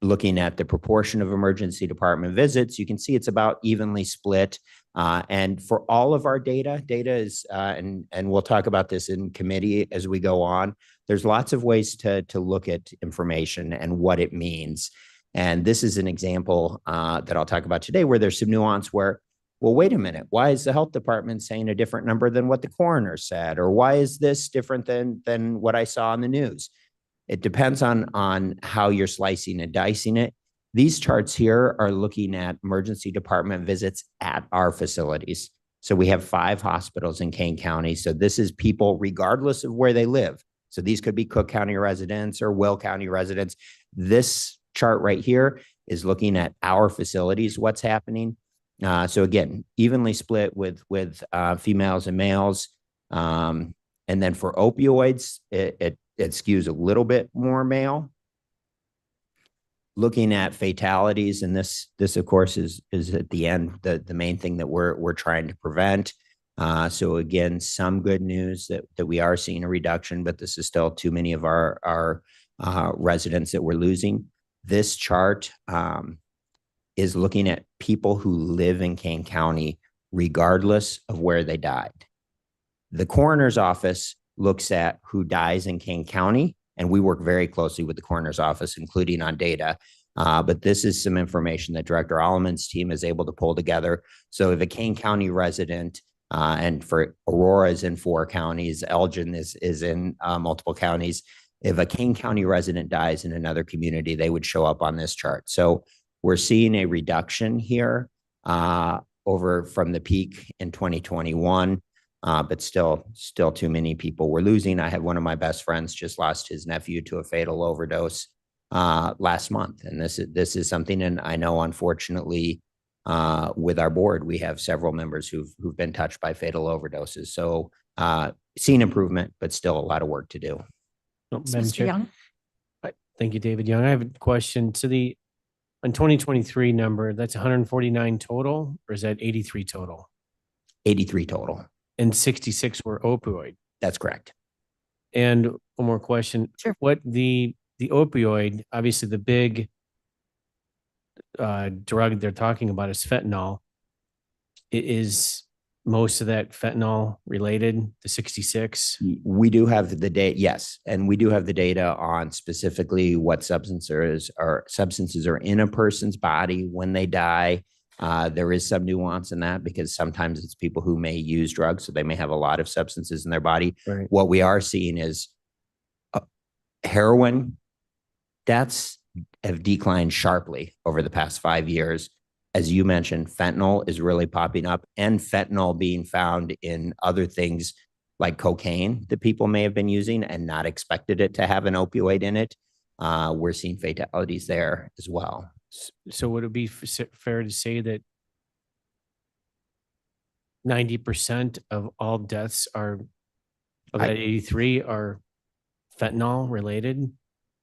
looking at the proportion of emergency department visits, you can see it's about evenly split. And for all of our data is, and we'll talk about this in committee as we go on, there's lots of ways to look at information and what it means. And this is an example that I'll talk about today where there's some nuance where, well, wait a minute, why is the health department saying a different number than what the coroner said? Or why is this different than what I saw on the news? It depends on how you're slicing and dicing it. These charts here are looking at emergency department visits at our facilities. So we have 5 hospitals in Kane County. So this is people regardless of where they live. So these could be Cook County residents or Will County residents. This chart right here is looking at our facilities, what's happening. So again, evenly split with females and males. And then for opioids, it skews a little bit more male. Looking at fatalities, and this of course is at the end, the main thing that we're trying to prevent. So again, some good news that we are seeing a reduction, but this is still too many of our residents that we're losing. This chart is looking at people who live in Kane County, regardless of where they died. The coroner's office looks at who dies in Kane County, and we work very closely with the coroner's office, including on data. But this is some information that Director Alleman's team is able to pull together. So if a Kane County resident, and for Aurora is in 4 counties, Elgin is in multiple counties. If a Kane County resident dies in another community, they would show up on this chart. So we're seeing a reduction here over from the peak in 2021. But still too many people we're losing. I had one of my best friends just lost his nephew to a fatal overdose last month. And this is something, and I know unfortunately with our board, we have several members who've been touched by fatal overdoses. So seen improvement, but still a lot of work to do. Madam Mr. Chair. Young? Thank you, David Young. I have a question. To the, on 2023 number, that's 149 total, or is that 83 total? 83 total. And 66 were opioid. That's correct. And one more question. Sure. What the opioid, obviously the big drug they're talking about is fentanyl. Is most of that fentanyl related, the 66? We do have the data, yes. And we do have the data on specifically what substances are in a person's body when they die. There is some nuance in that because sometimes it's people who may use drugs, so they may have a lot of substances in their body. Right. What we are seeing is heroin deaths have declined sharply over the past 5 years. As you mentioned, fentanyl is really popping up, and fentanyl being found in other things like cocaine that people may have been using and not expected it to have an opioid in it. We're seeing fatalities there as well. So would it be fair to say that 90% of all deaths of that 83 are fentanyl related?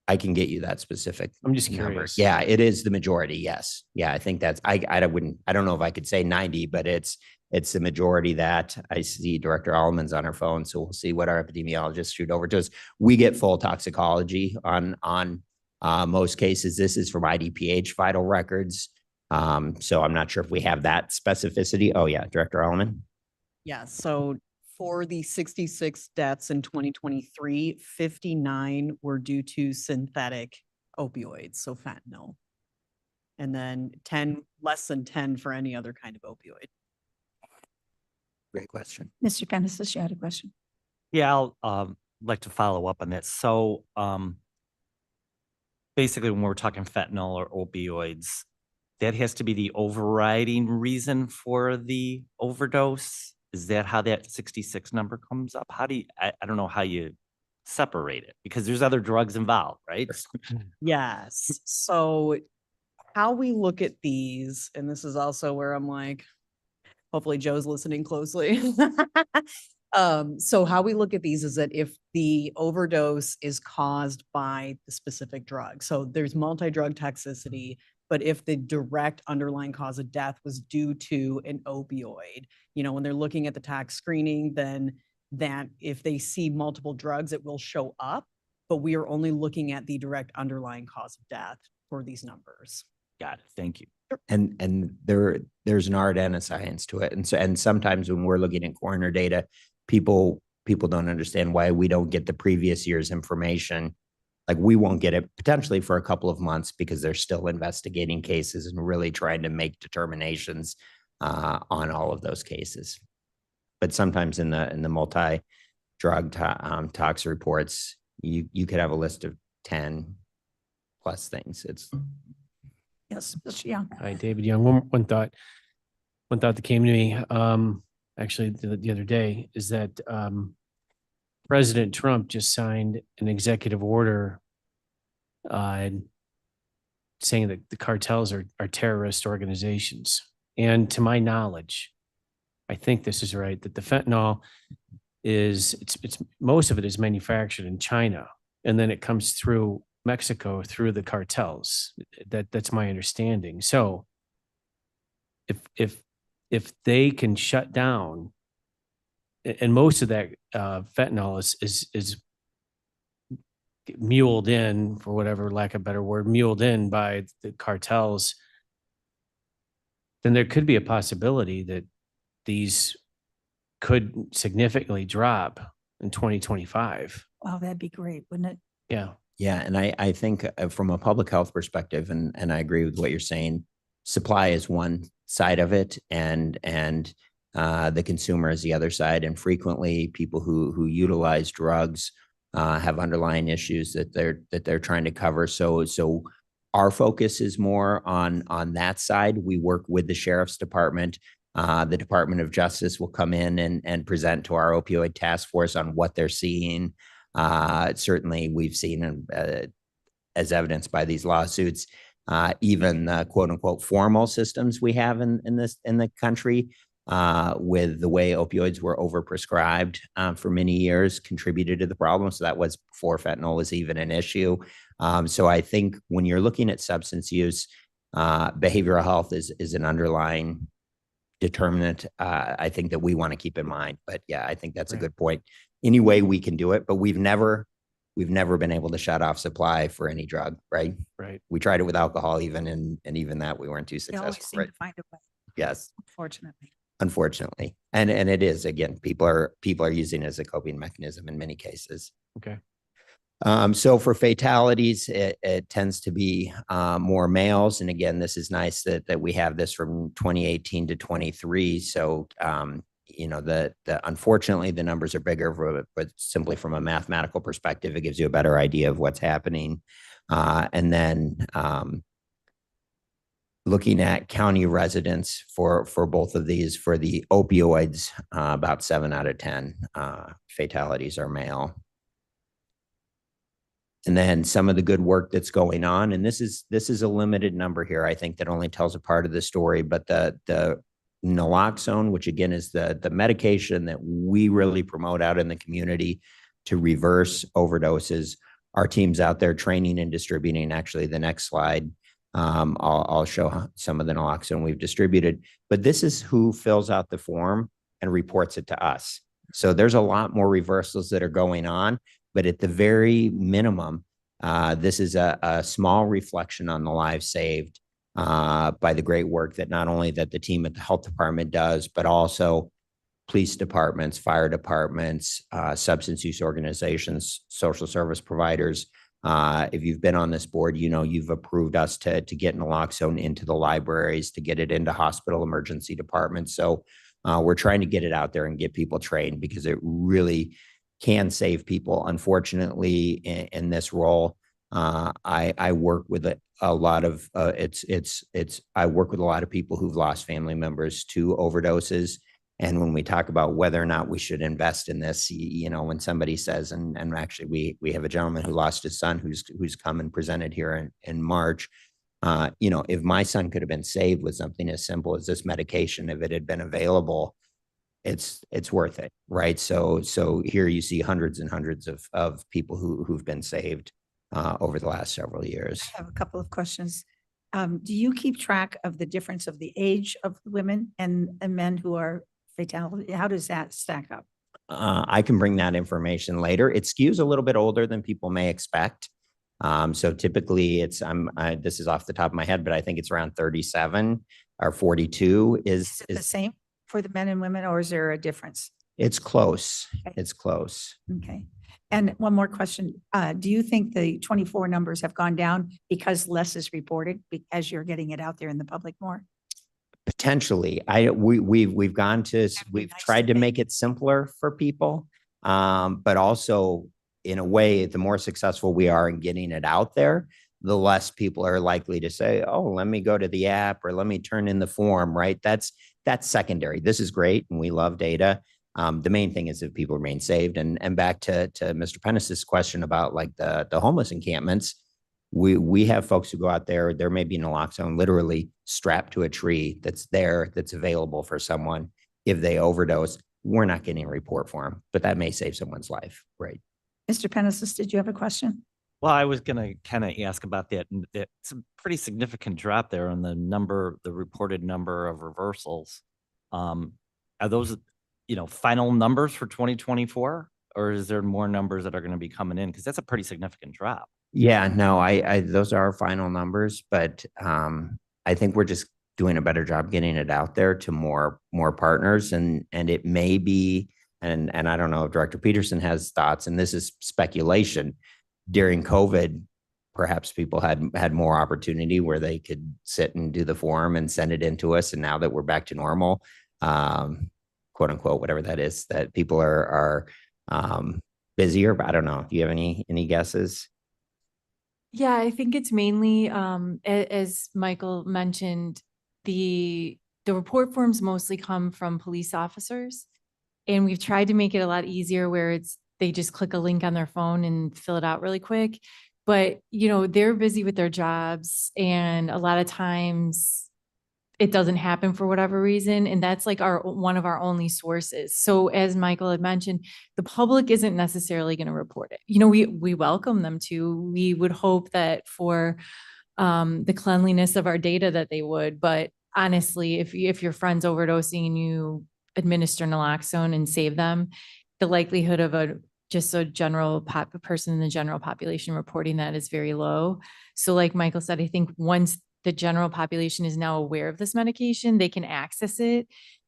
I can get you that specific. I'm just number. curious. Yeah, it is the majority. Yes. Yeah, I think that's, I don't know if I could say 90, but it's the majority. That I see Director Alleman's on her phone. So we'll see what our epidemiologists shoot over to us. We get full toxicology on most cases. This is from IDPH vital records. So I'm not sure if we have that specificity. Oh yeah, Director Alleman. Yeah, so for the 66 deaths in 2023, 59 were due to synthetic opioids, so fentanyl. And then less than 10 for any other kind of opioid. Great question. Mr. Genesis, you had a question? Yeah, I'll like to follow up on that. So basically when we're talking fentanyl or opioids, that has to be the overriding reason for the overdose. Is that how that 66 number comes up? How do you, I don't know how you separate it because there's other drugs involved, right? Yes, so how we look at these, and this is also where I'm like, hopefully Joe's listening closely. So how we look at these is that if the overdose is caused by the specific drug, so there's multi-drug toxicity, but if the direct underlying cause of death was due to an opioid, when they're looking at the tox screening, then that if they see multiple drugs, it will show up, but we are only looking at the direct underlying cause of death. for these numbers. Got it. Thank you. And there's an art and a science to it. And sometimes when we're looking at coroner data, people don't understand why we don't get the previous year's information. Like we won't get it potentially for a couple of months because they're still investigating cases and really trying to make determinations on all of those cases. But sometimes in the multi-drug tox reports, you could have a list of 10 plus things. It's Yes, Mr. Young. Hi, David Young. One thought that came to me, actually the other day is that, President Trump just signed an executive order, saying that the cartels are terrorist organizations. And to my knowledge, I think this is right, that the fentanyl it's most of it is manufactured in China, and then it comes through Mexico through the cartels. That's my understanding. So if they can shut down, and most of that fentanyl is muled in, for whatever lack of a better word, muled in by the cartels, then there could be a possibility that these could significantly drop in 2025. Wow, that'd be great, wouldn't it? Yeah. Yeah, and I think from a public health perspective, and I agree with what you're saying, supply is one side of it, and the consumer is the other side. And frequently, people who utilize drugs have underlying issues that they're trying to cover. So our focus is more on that side. We work with the Sheriff's Department. The Department of Justice will come in and present to our opioid task force on what they're seeing. Certainly, we've seen, as evidenced by these lawsuits, even the quote unquote formal systems we have in the country, with the way opioids were overprescribed for many years, contributed to the problem. So that was before fentanyl was even an issue. So I think when you're looking at substance use, behavioral health is an underlying determinant. I think that we want to keep in mind. But yeah, I think that's a good point. Any way we can do it, but we've never been able to shut off supply for any drug, right? Right. We tried it with alcohol even, and even that we weren't too They always successful, seem right? to find a way, Yes, unfortunately. unfortunately. And it is, again, people are using it as a coping mechanism in many cases. Okay. So for fatalities, it tends to be more males. And again, this is nice that we have this from 2018 to 23. So, you know, unfortunately, the numbers are bigger, but simply from a mathematical perspective, it gives you a better idea of what's happening. And then looking at county residents for both of these, for the opioids, about 7 out of 10 fatalities are male. And then some of the good work that's going on, and this is a limited number here, I think, that only tells a part of the story, but the naloxone, which again is the medication that we really promote out in the community to reverse overdoses. Our team's out there training and distributing. Actually, the next slide, I'll show some of the naloxone we've distributed, but this is who fills out the form and reports it to us. So there's a lot more reversals that are going on. But at the very minimum, this is a small reflection on the lives saved by the great work that not only that the team at the health department does, but also police departments, fire departments, substance use organizations, social service providers. If you've been on this board, you know you've approved us to get naloxone into the libraries, to get it into hospital emergency departments. So we're trying to get it out there and get people trained, because it really can save people. Unfortunately, in this role, I work with a lot of I work with a lot of people who've lost family members to overdoses. And when we talk about whether or not we should invest in this, you know, when somebody says, and actually we have a gentleman who lost his son who's come and presented here in March. You know, if my son could have been saved with something as simple as this medication, if it had been available, it's worth it, right? So here you see hundreds and hundreds of people who've been saved over the last several years. I have a couple of questions. Do you keep track of the difference of the age of women and men who are fatality? How does that stack up? I can bring that information later. It skews a little bit older than people may expect. So typically it's, this is off the top of my head, but I think it's around 37 or 42 Is it the same for the men and women, or is there a difference? it's close. Okay. It's close. Okay. And one more question. Do you think the 24 numbers have gone down because less is reported, as you're getting it out there in the public more? Potentially, we've gone to, That'd be we've nice tried to to think. make it simpler for people. But also in a way, the more successful we are in getting it out there, the less people are likely to say, oh, let me go to the app or let me turn in the form, right? That's secondary. This is great and we love data. The main thing is that people remain saved. And back to Mr. Pennis's question about like the homeless encampments, we have folks who go out there, there may be naloxone literally strapped to a tree that's there, that's available for someone. If they overdose, we're not getting a report for them, but that may save someone's life, right? Mr. Pennis, did you have a question? Well, I was gonna kind of ask about that. And it's a pretty significant drop there on the reported number of reversals. Are those, final numbers for 2024? Or is there more numbers that are going to be coming in? Because that's a pretty significant drop. Yeah, no, I those are our final numbers, but I think we're just doing a better job getting it out there to more partners, and it may be, and I don't know if Director Peterson has thoughts, and this is speculation. During COVID, perhaps people had more opportunity where they could sit and do the form and send it in to us, and now that we're back to normal, quote unquote, whatever that is, that people are busier. But I don't know. Do you have any guesses? Yeah, I think it's mainly, as Michael mentioned, the report forms mostly come from police officers. And we've tried to make it a lot easier where they just click a link on their phone and fill it out really quick. But, they're busy with their jobs, and a lot of times it doesn't happen for whatever reason. And that's like one of our only sources. So as Michael had mentioned, the public isn't necessarily going to report it. We welcome them to. We would hope that for the cleanliness of our data that they would. But honestly, if your friend's overdosing and you administer naloxone and save them, the likelihood of just a general person in the general population reporting that is very low. So like Michael said, I think once the general population is now aware of this medication, they can access it.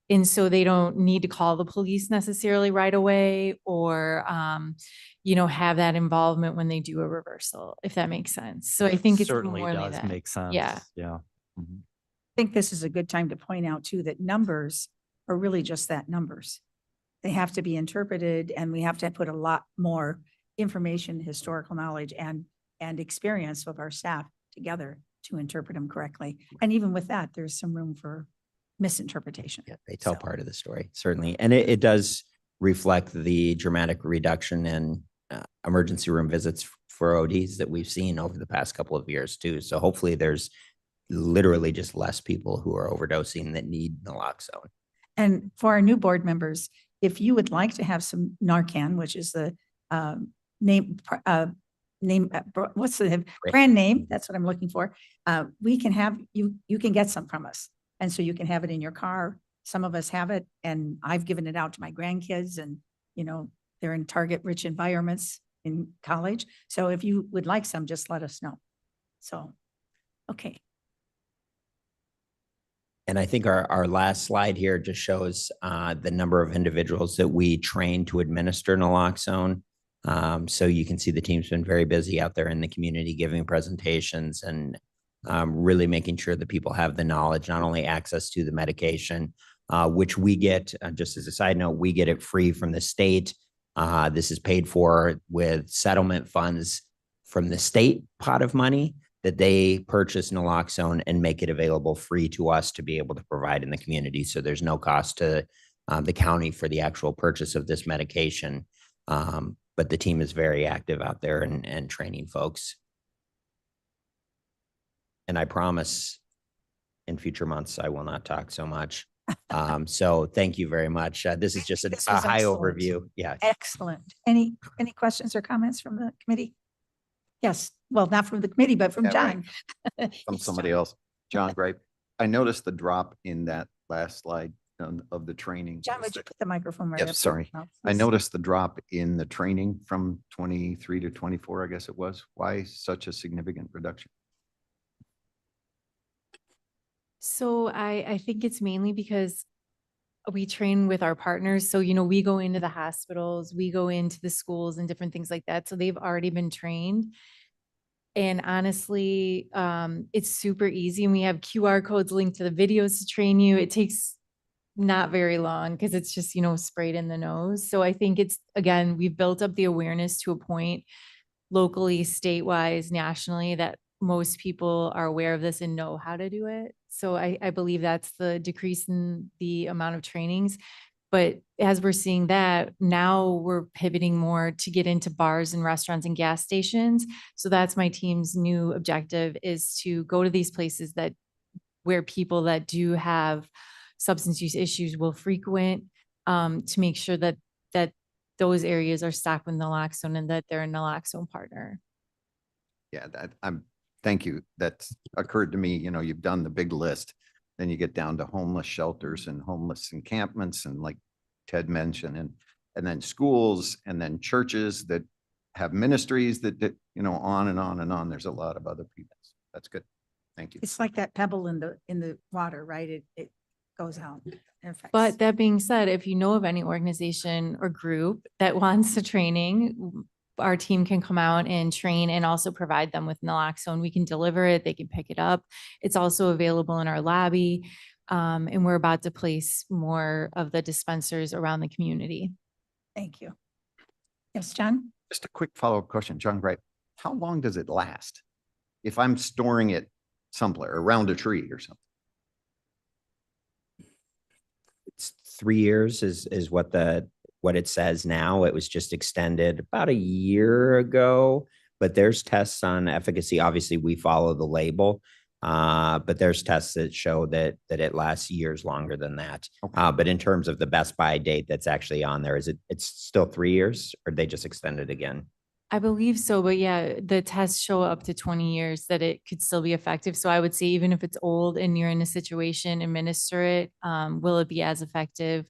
And so they don't need to call the police necessarily right away or, have that involvement when they do a reversal, if that makes sense. So I think it's Certainly more like does that. make sense. Yeah. Yeah. Mhm. I think this is a good time to point out too, that numbers are really just that, numbers. They have to be interpreted, and we have to put a lot more information, historical knowledge and experience of our staff together to interpret them correctly. And even with that, there's some room for misinterpretation. Yeah, they tell So- part of the story, certainly. And it does reflect the dramatic reduction in emergency room visits for ODs that we've seen over the past couple of years too. So hopefully there's literally just less people who are overdosing that need naloxone. And for our new board members, if you would like to have some Narcan, which is the what's the brand name? That's what I'm looking for. We can have, you can get some from us. And so you can have it in your car. Some of us have it, and I've given it out to my grandkids, and, they're in target rich environments in college. So if you would like some, just let us know. So, okay. And I think our last slide here just shows the number of individuals that we train to administer naloxone. So you can see the team's been very busy out there in the community giving presentations and really making sure that people have the knowledge, not only access to the medication, which we get, just as a side note, we get it free from the state. This is paid for with settlement funds from the state pot of money that they purchase naloxone and make it available free to us to be able to provide in the community. So there's no cost to the county for the actual purchase of this medication. But the team is very active out there and training folks. And I promise in future months, I will not talk so much. So thank you very much. This is just This a was high excellent. overview. Yeah. Excellent. Any questions or comments from the committee? Yes, well, not from the committee, but from Yeah, right. John. From Yes, somebody John. else. John Grape. I noticed the drop in that last slide. of the training. John, would you put the microphone right Yep, up? to your sorry. mouth, I please? noticed the drop in the training from 23 to 24, I guess it was. Why such a significant reduction? So I think it's mainly because we train with our partners. So, we go into the hospitals, we go into the schools and different things like that. So they've already been trained. And honestly, it's super easy. And we have QR codes linked to the videos to train you. It takes not very long because it's just, sprayed in the nose. So I think again, we've built up the awareness to a point locally, statewide, nationally, that most people are aware of this and know how to do it. So I believe that's the decrease in the amount of trainings. But as we're seeing that, now we're pivoting more to get into bars and restaurants and gas stations. So that's my team's new objective, is to go to these places where people that do have substance use issues will frequent, to make sure that those areas are stocked with naloxone and that they're a naloxone partner. Yeah, thank you. That's occurred to me, you've done the big list. Then you get down to homeless shelters and homeless encampments and like Ted mentioned, and then schools and then churches that have ministries that, on and on and on. There's a lot of other people. That's good. Thank you. It's like that pebble in the water, right? It goes out. and affects- But that being said, if you know of any organization or group that wants the training, our team can come out and train and also provide them with naloxone. We can deliver it. They can pick it up. It's also available in our lobby. And we're about to place more of the dispensers around the community. Thank you. Yes, John? Just a quick follow-up question, John Gray. How long does it last? If I'm storing it somewhere around a tree or something? It's 3 years is what it says now. It was just extended about a year ago, but there's tests on efficacy. Obviously, we follow the label, but there's tests that show that it lasts years longer than that. Okay. But in terms of the best by date that's actually on there, it's still 3 years, or they just extended again? I believe so, but yeah, the tests show up to 20 years that it could still be effective. So I would say even if it's old and you're in a situation, administer it. Will it be as effective?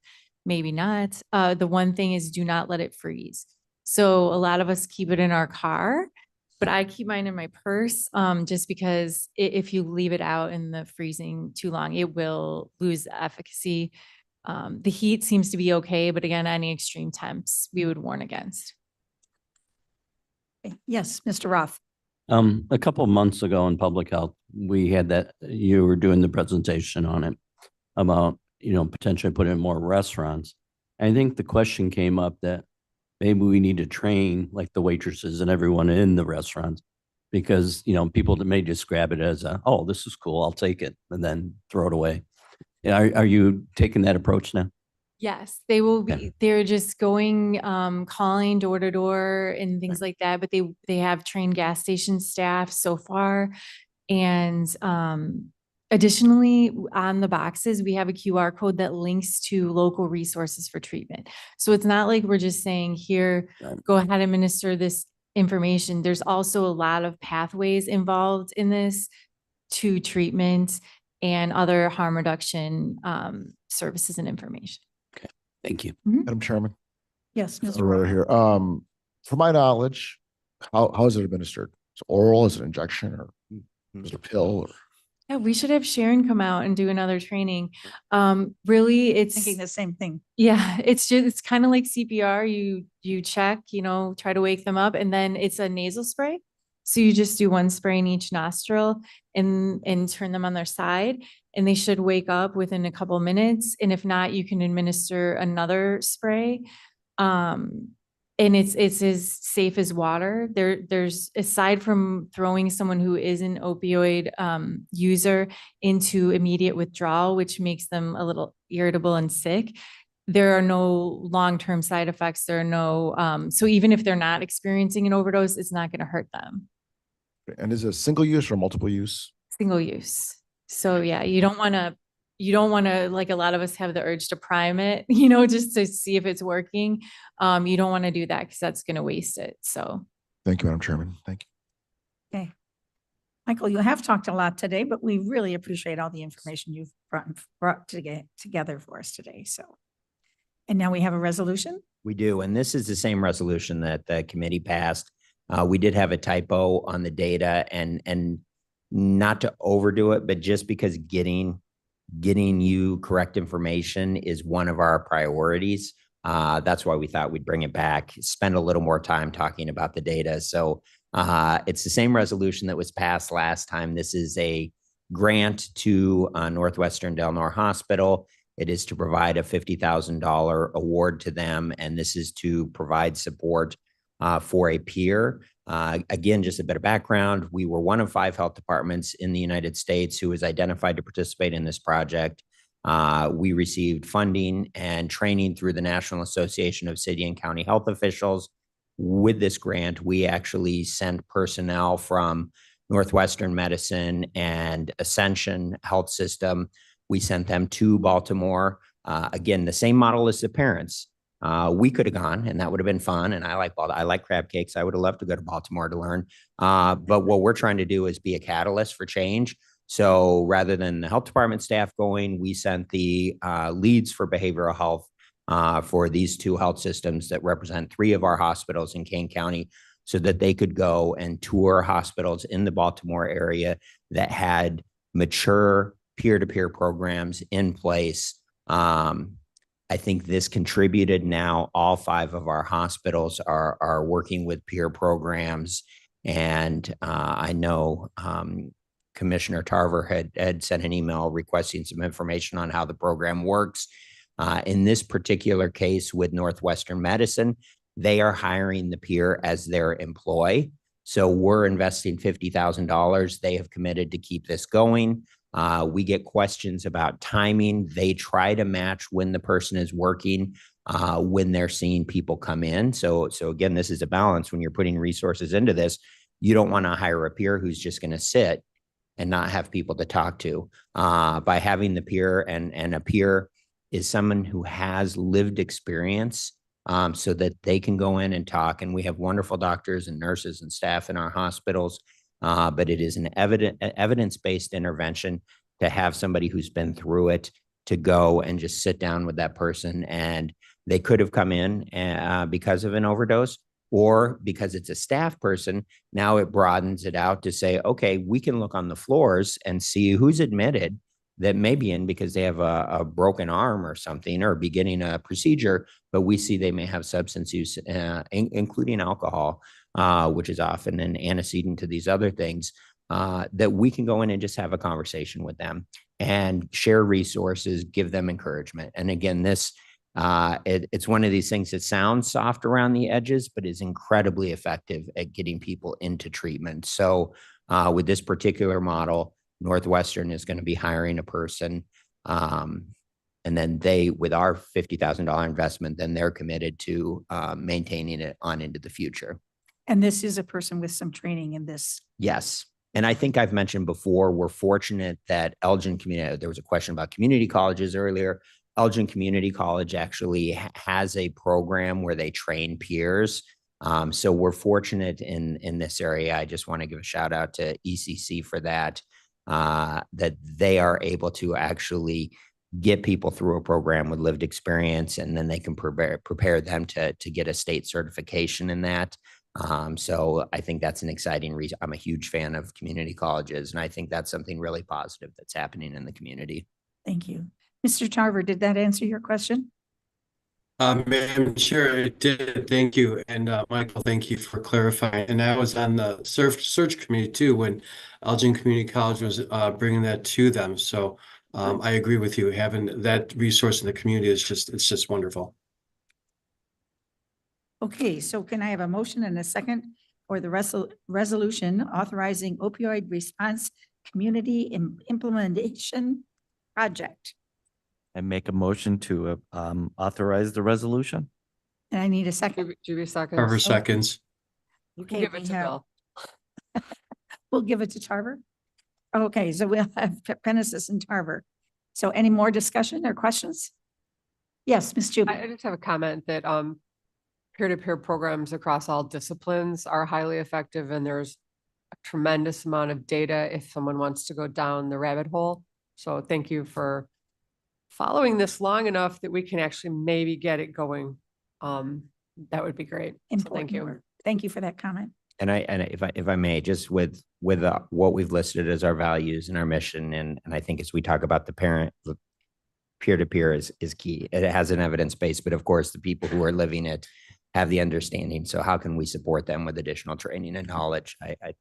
Maybe not. The one thing is, do not let it freeze. So a lot of us keep it in our car, but I keep mine in my purse, just because if you leave it out in the freezing too long, it will lose efficacy. The heat seems to be okay, but again, any extreme temps we would warn against. Okay. Yes, Mr. Roth. A couple of months ago in public health, we had that, you were doing the presentation on it about, potentially putting in more restaurants. I think the question came up that maybe we need to train like the waitresses and everyone in the restaurants, because, people that may just grab it as oh, this is cool, I'll take it, and then throw it away. Are you taking that approach now? Yes, they will be. Okay. They're just going, calling door to door and things like that, but they have trained gas station staff so far. And additionally, on the boxes, we have a QR code that links to local resources for treatment. So it's not like we're just saying, here, Right. go ahead and administer this information. There's also a lot of pathways involved in this to treatment and other harm reduction services and information. Thank you. Madam Chairman, Yes, Mr. right Roth. here. From my knowledge, how is it administered? Is it oral, is it injection, or is it a pill? Or? Yeah, we should have Sharon come out and do another training. Really, Thinking the same thing. yeah, it's kind of like CPR. You check, try to wake them up, and then it's a nasal spray. So you just do one spray in each nostril and turn them on their side, and they should wake up within a couple minutes. And if not, you can administer another spray. And it's as safe as water. There's, aside from throwing someone who is an opioid user into immediate withdrawal, which makes them a little irritable and sick, there are no long-term side effects. There are no, so even if they're not experiencing an overdose, it's not going to hurt them. And is it single use or multiple use? Single use. So yeah, you don't want to, like a lot of us have the urge to prime it, just to see if it's working. You don't want to do that because that's going to waste it. So. Thank you, Madam Chairman. Thank you. Okay. Michael, you have talked a lot today, but we really appreciate all the information you've brought together for us today. So, and now we have a resolution. We do, and this is the same resolution that the committee passed. We did have a typo on the data and not to overdo it, but just because getting you correct information is one of our priorities. That's why we thought we'd bring it back, spend a little more time talking about the data. So it's the same resolution that was passed last time. This is a grant to Northwestern Del Nor Hospital. It is to provide a $50,000 award to them, and this is to provide support for a peer. Again, just a bit of background. We were one of 5 health departments in the United States who was identified to participate in this project. We received funding and training through the National Association of City and County Health Officials. With this grant, we actually sent personnel from Northwestern Medicine and Ascension Health System. We sent them to Baltimore. Again, the same model as the parents. We could have gone, and that would have been fun. And I like crab cakes. I would have loved to go to Baltimore to learn. But what we're trying to do is be a catalyst for change. So rather than the health department staff going, we sent the leads for behavioral health for these 2 health systems that represent 3 of our hospitals in Kane County, so that they could go and tour hospitals in the Baltimore area that had mature peer-to-peer programs in place. I think this contributed. Now all 5 of our hospitals are working with peer programs. And I know Commissioner Tarver had sent an email requesting some information on how the program works. In this particular case with Northwestern Medicine, they are hiring the peer as their employee. So we're investing $50,000. They have committed to keep this going. We get questions about timing. They try to match when the person is working, when they're seeing people come in. So again, this is a balance. When you're putting resources into this, you don't want to hire a peer who's just going to sit and not have people to talk to. By having the peer, and a peer is someone who has lived experience, so that they can go in and talk. And we have wonderful doctors and nurses and staff in our hospitals. But it is an evidence-based intervention to have somebody who's been through it to go and just sit down with that person. And they could have come in because of an overdose, or because it's a staff person. Now it broadens it out to say, okay, we can look on the floors and see who's admitted that may be in because they have a broken arm or something, or beginning a procedure, but we see they may have substance use, including alcohol, which is often an antecedent to these other things, that we can go in and just have a conversation with them and share resources, give them encouragement. And again, this, it's one of these things that sounds soft around the edges, but is incredibly effective at getting people into treatment. So with this particular model, Northwestern is going to be hiring a person. And then they, with our $50,000 investment, then they're committed to maintaining it on into the future. And this is a person with some training in this. Yes. And I think I've mentioned before, we're fortunate that Elgin Community, there was a question about community colleges earlier. Elgin Community College actually has a program where they train peers. So we're fortunate in this area. I just want to give a shout out to ECC for that, that they are able to actually get people through a program with lived experience, and then they can prepare them to get a state certification in that. So I think that's an exciting reason. I'm a huge fan of community colleges, and I think that's something really positive that's happening in the community. Thank you. Mr. Tarver, did that answer your question? Madam Chair, it did. Thank you. And Michael, thank you for clarifying. And I was on the search committee too when Elgin Community College was bringing that to them. So I agree with you. Having that resource in the community is it's just wonderful. Okay, so can I have a motion and a second for the resolution authorizing opioid response community implementation project? I make a motion to authorize the resolution. And I need a second. Judy seconds. Carver seconds. Okay, Give it to Bill. We'll give it to Tarver. Okay, so we'll have Pennises and Tarver. So any more discussion or questions? Yes, Ms. Juby. I just have a comment that peer-to-peer programs across all disciplines are highly effective, and there's a tremendous amount of data if someone wants to go down the rabbit hole. So thank you for following this long enough that we can actually maybe get it going. That would be great. So thank Important you. work. Thank you for that comment. And if I may, just with what we've listed as our values and our mission, and I think as we talk about the parent, peer-to-peer is key. It has an evidence base, but of course, the people who are living it have the understanding. So how can we support them with additional training and knowledge? I think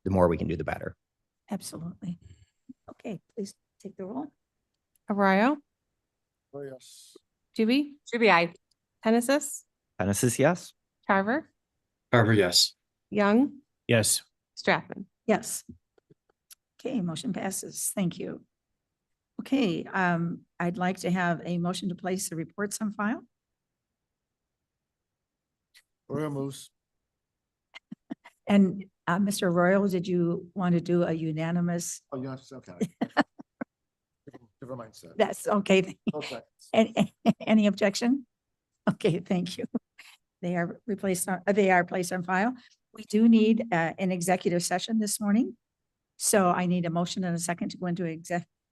the more we can do, the better. Absolutely. Okay, please take the roll. Arroyo, Oh, yes. Dewey, GBI. Genesis, Genesis, yes. Tarver, Carver, yes. Young, Yes. Strathman. Yes. Okay, motion passes. Thank you. Okay, I'd like to have a motion to place the reports on file. Royal moves. And Mr. Royal, did you want to do a unanimous? Oh, yes, okay. Different mindset. That's okay. Okay. Any objection? Okay, thank you. They are placed on file. We do need an executive session this morning. So I need a motion and a second to go into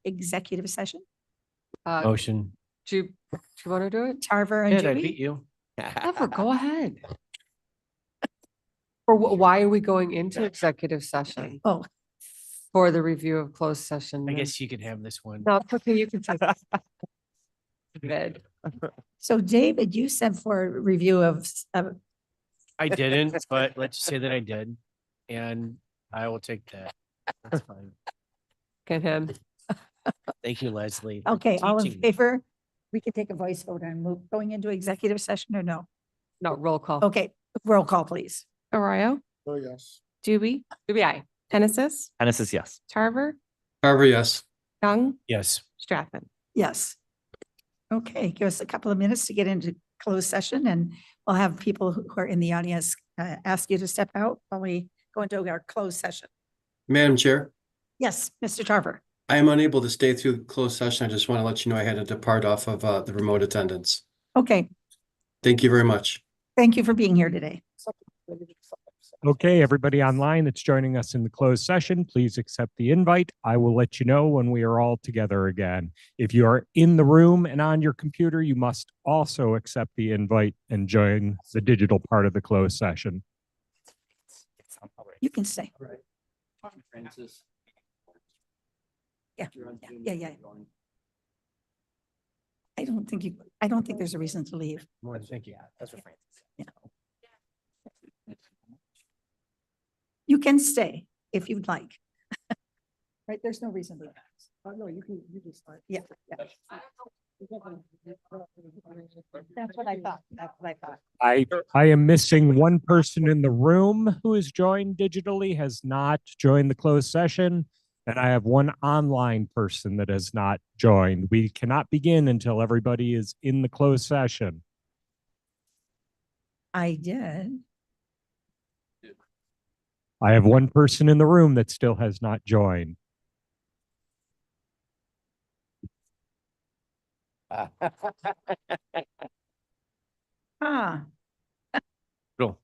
executive session. Motion. Do you want to do it? Tarver and Did I beat Judy? you? Never, go ahead. Or why are we going into executive session? Oh, For the review of closed session. I then? guess you could have this one. No, it's okay, you can take it. Good. so David, you said for review of I didn't, but let's just say that I did. And I will take that. That's fine. Get him. Thank you, Leslie. for okay, all in teaching me. favor? We can take a voice vote on going into executive session or no? No, roll call. Okay, roll call, please. Arroyo, Oh, yes. Dewey, GBI. Genesis, Genesis, yes. Tarver, Carver, yes. Young, Yes. Strathman. Yes. Okay, give us a couple of minutes to get into closed session and we'll have people who are in the audience ask you to step out while we go into our closed session. Madam Chair, Yes, Mr. Tarver. I am unable to stay through the closed session. I just want to let you know I had to depart off of the remote attendance. Okay, Thank you very much. thank you for being here today. Okay, everybody online that's joining us in the closed session, please accept the invite. I will let you know when we are all together again. If you are in the room and on your computer, you must also accept the invite and join the digital part of the closed session. You can stay. Yeah, yeah. I don't think there's a reason to leave. More than thank you. That's what Francis said. You can stay if you'd like. Right, there's no reason to. No, you can start. Yeah. That's what I thought. That's what I thought. I am missing one person in the room who has joined digitally, has not joined the closed session. And I have one online person that has not joined. We cannot begin until everybody is in the closed session. I did. I have one person in the room that still has not joined. Ah. Cool.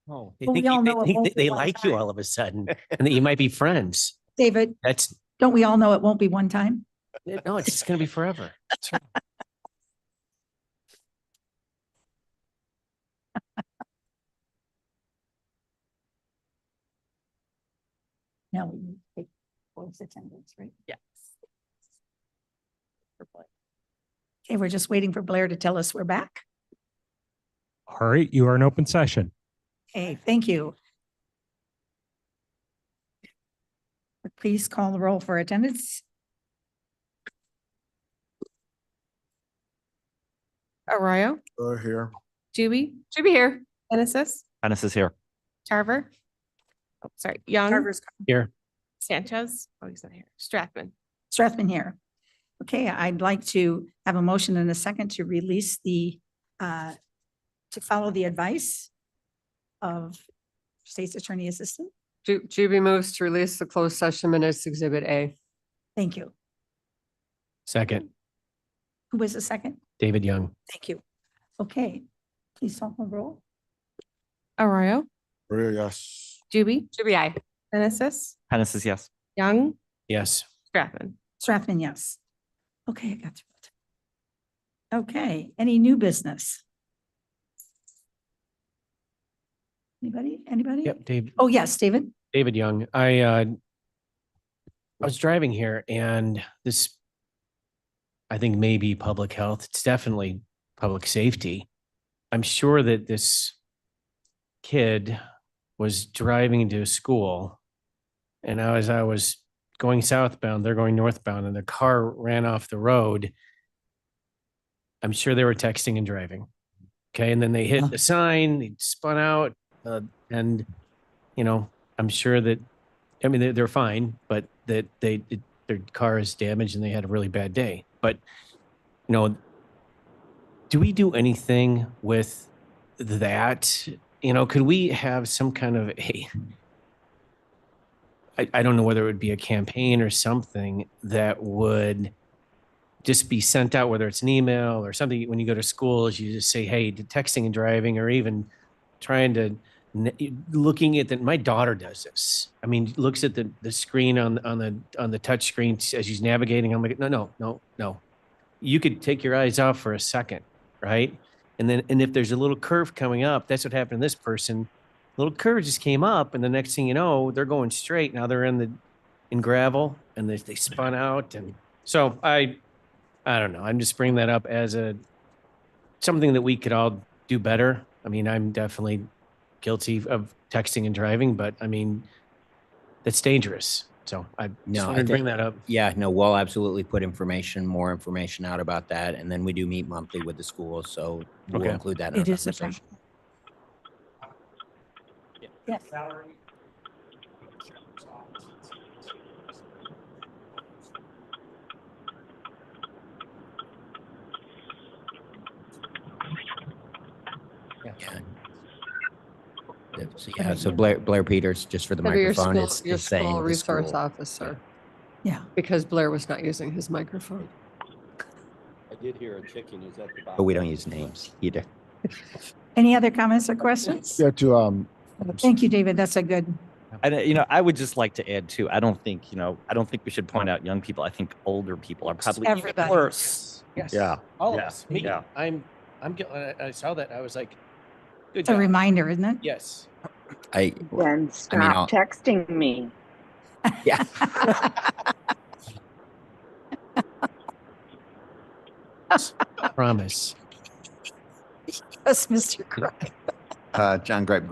Oh, they Well, we think, all you- know it they, think won't that be they one like you time. all of a sudden and that you might be friends. David, That's, don't we all know it won't be one time? no, it's just going to be forever. That's right. No, we need to take voice attendance, right? Yes. Okay, we're just waiting for Blair to tell us we're back. All right, you are in open session. Okay, thank you. Please call the roll for attendance. Arroyo, We're here. Juby, Should be here. Genesis, Dennis is here. Tarver. Oh, sorry, Young, Carver's Here. Sanchez. Oh, he's not here. Strathman. Strathman here. Okay, I'd like to have a motion and a second to release the, to follow the advice of State's Attorney Assistant. Juby moves to release the closed session minutes Exhibit A. Thank you. Second, Who was the second? David Young. Thank you. Okay, please call the roll. Arroyo, We're here, yes. Juby, Juby, aye. Genesis, Dennis is yes. Young, Yes. Strathman. Strathman, yes. Okay, I got through it. Okay, any new business? Anybody? Yep, Dave. Oh, yes, David? David Young. I was driving here and this, I think maybe public health. It's definitely public safety. I'm sure that this kid was driving into school and as I was going southbound, they're going northbound and the car ran off the road. I'm sure they were texting and driving. Okay. And then they hit the sign, they spun out, and, you know, I'm sure that, I mean, they're fine, but that their car is damaged and they had a really bad day. But, you know, do we do anything with that? You know, could we have some kind of I don't know whether it would be a campaign or something that would just be sent out, whether it's an email or something, when you go to schools, you just say, hey, texting and driving, or even trying to looking at my daughter does this. I mean, looks at the screen on the touch screen as she's navigating. I'm like, no. You could take your eyes off for a second, right? And if there's a little curve coming up, that's what happened to this person. Little curve just came up, and the next thing you know, they're going straight. Now they're in gravel, and they spun out, and so I don't know. I'm just bringing that up as something that we could all do better. I mean, I'm definitely guilty of texting and driving, but I mean, that's dangerous. So I just wanted to bring that up. Yeah, no, we'll absolutely put more information out about that. And then we do meet monthly with the schools. So we'll Okay. include that in our It is a conversation. Yes. So Blair Peters, just for the That'd be your microphone, your is saying school the resource school. officer, Yeah. because Blair was not using his microphone. I did hear a chicken. Is that the But we don't use names either. Any other comments or questions? Yeah, to, Thank you, David. That's a good, And, I would just like to add too, I don't think we should point out young people. I think older people are probably even everybody. worse. Yes. Yeah. All of Yeah. us. Me. Yeah. I saw that. I was like, good it's a job. reminder, isn't it? Yes. Then Stop texting me. Yeah. Promise. Yes, Mr. Crook. John Gripe,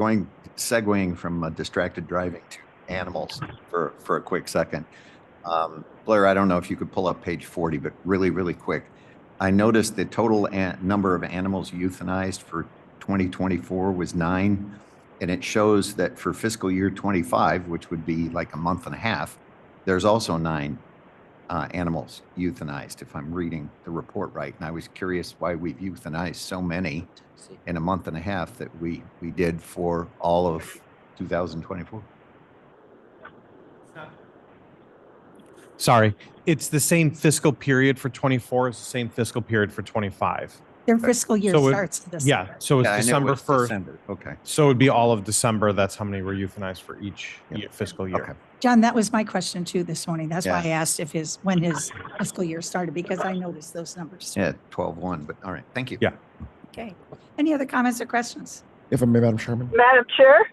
segueing from distracted driving to animals for a quick second. Blair, I don't know if you could pull up page 40, but really, really quick. I noticed the total number of animals euthanized for 2024 was 9. And it shows that for fiscal year 25, which would be like a month and a half, there's also 9 animals euthanized, if I'm reading the report right. And I was curious why we've euthanized so many in a month and a half that we did for all of 2024. Sorry, it's the same fiscal period for 24 as the same fiscal period for 25. Their fiscal year So it- starts this. Yeah, so it's Yeah, I knew it December was 1st. December. Okay. So it'd be all of December. That's how many were euthanized for each Yeah. fiscal year. Okay. John, that was my question too this morning. That's why I Yeah. asked when his fiscal year started, because I noticed those numbers. Yeah, 12-1, but all right, thank you. Yeah. Okay. Any other comments or questions? If I may, Madam Chairman. Madam Chair,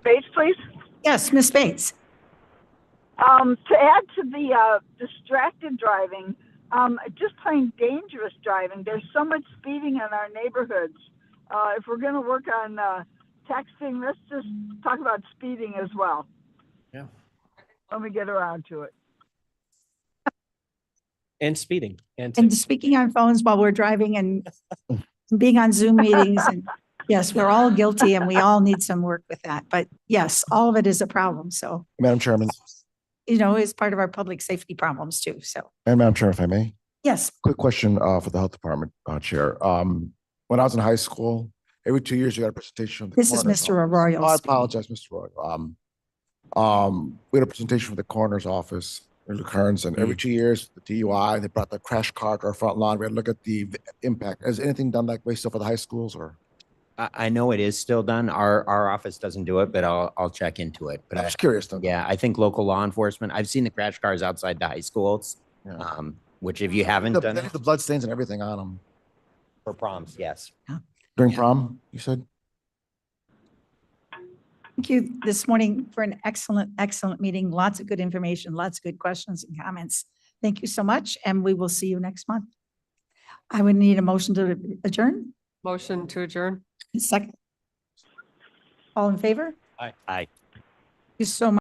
Bates, please. Yes, Ms. Bates. To add to the distracted driving, just plain dangerous driving. There's so much speeding in our neighborhoods. If we're going to work on texting, let's just talk about speeding as well. Yeah. When we get around to it. And speeding. And And speaking on phones while we're driving and being on Zoom meetings, and yes, we're all guilty and we all need some work with that. But yes, all of it is a problem. So, Madam Chairman, it's part of our public safety problems too. So, and Madam Chair, if I may, yes, quick question for the Health Department Chair. When I was in high school, every 2 years you got a presentation. From the this is coroner's Mr. office. Arroyo. Oh, I speaking. apologize, Mr. Roy. We had a presentation from the coroner's office in Kearns, and every 2 years, the DUI, they brought the crash car to our front lawn. We had to look at the impact. Has anything done that way still for the high schools or? I know it is still done. Our office doesn't do it, but I'll check into it. But I'm just curious though. yeah, I think local law enforcement, I've seen the crash cars outside the high schools. Yeah. Which if you haven't done They it have the blood stains and everything on them. for proms, yes. During Yeah. prom, you said? Thank you this morning for an excellent, excellent meeting. Lots of good information, lots of good questions and comments. Thank you so much, and we will see you next month. I would need a motion to adjourn. Motion to adjourn. Second. All in favor? Aye. Thank you so much.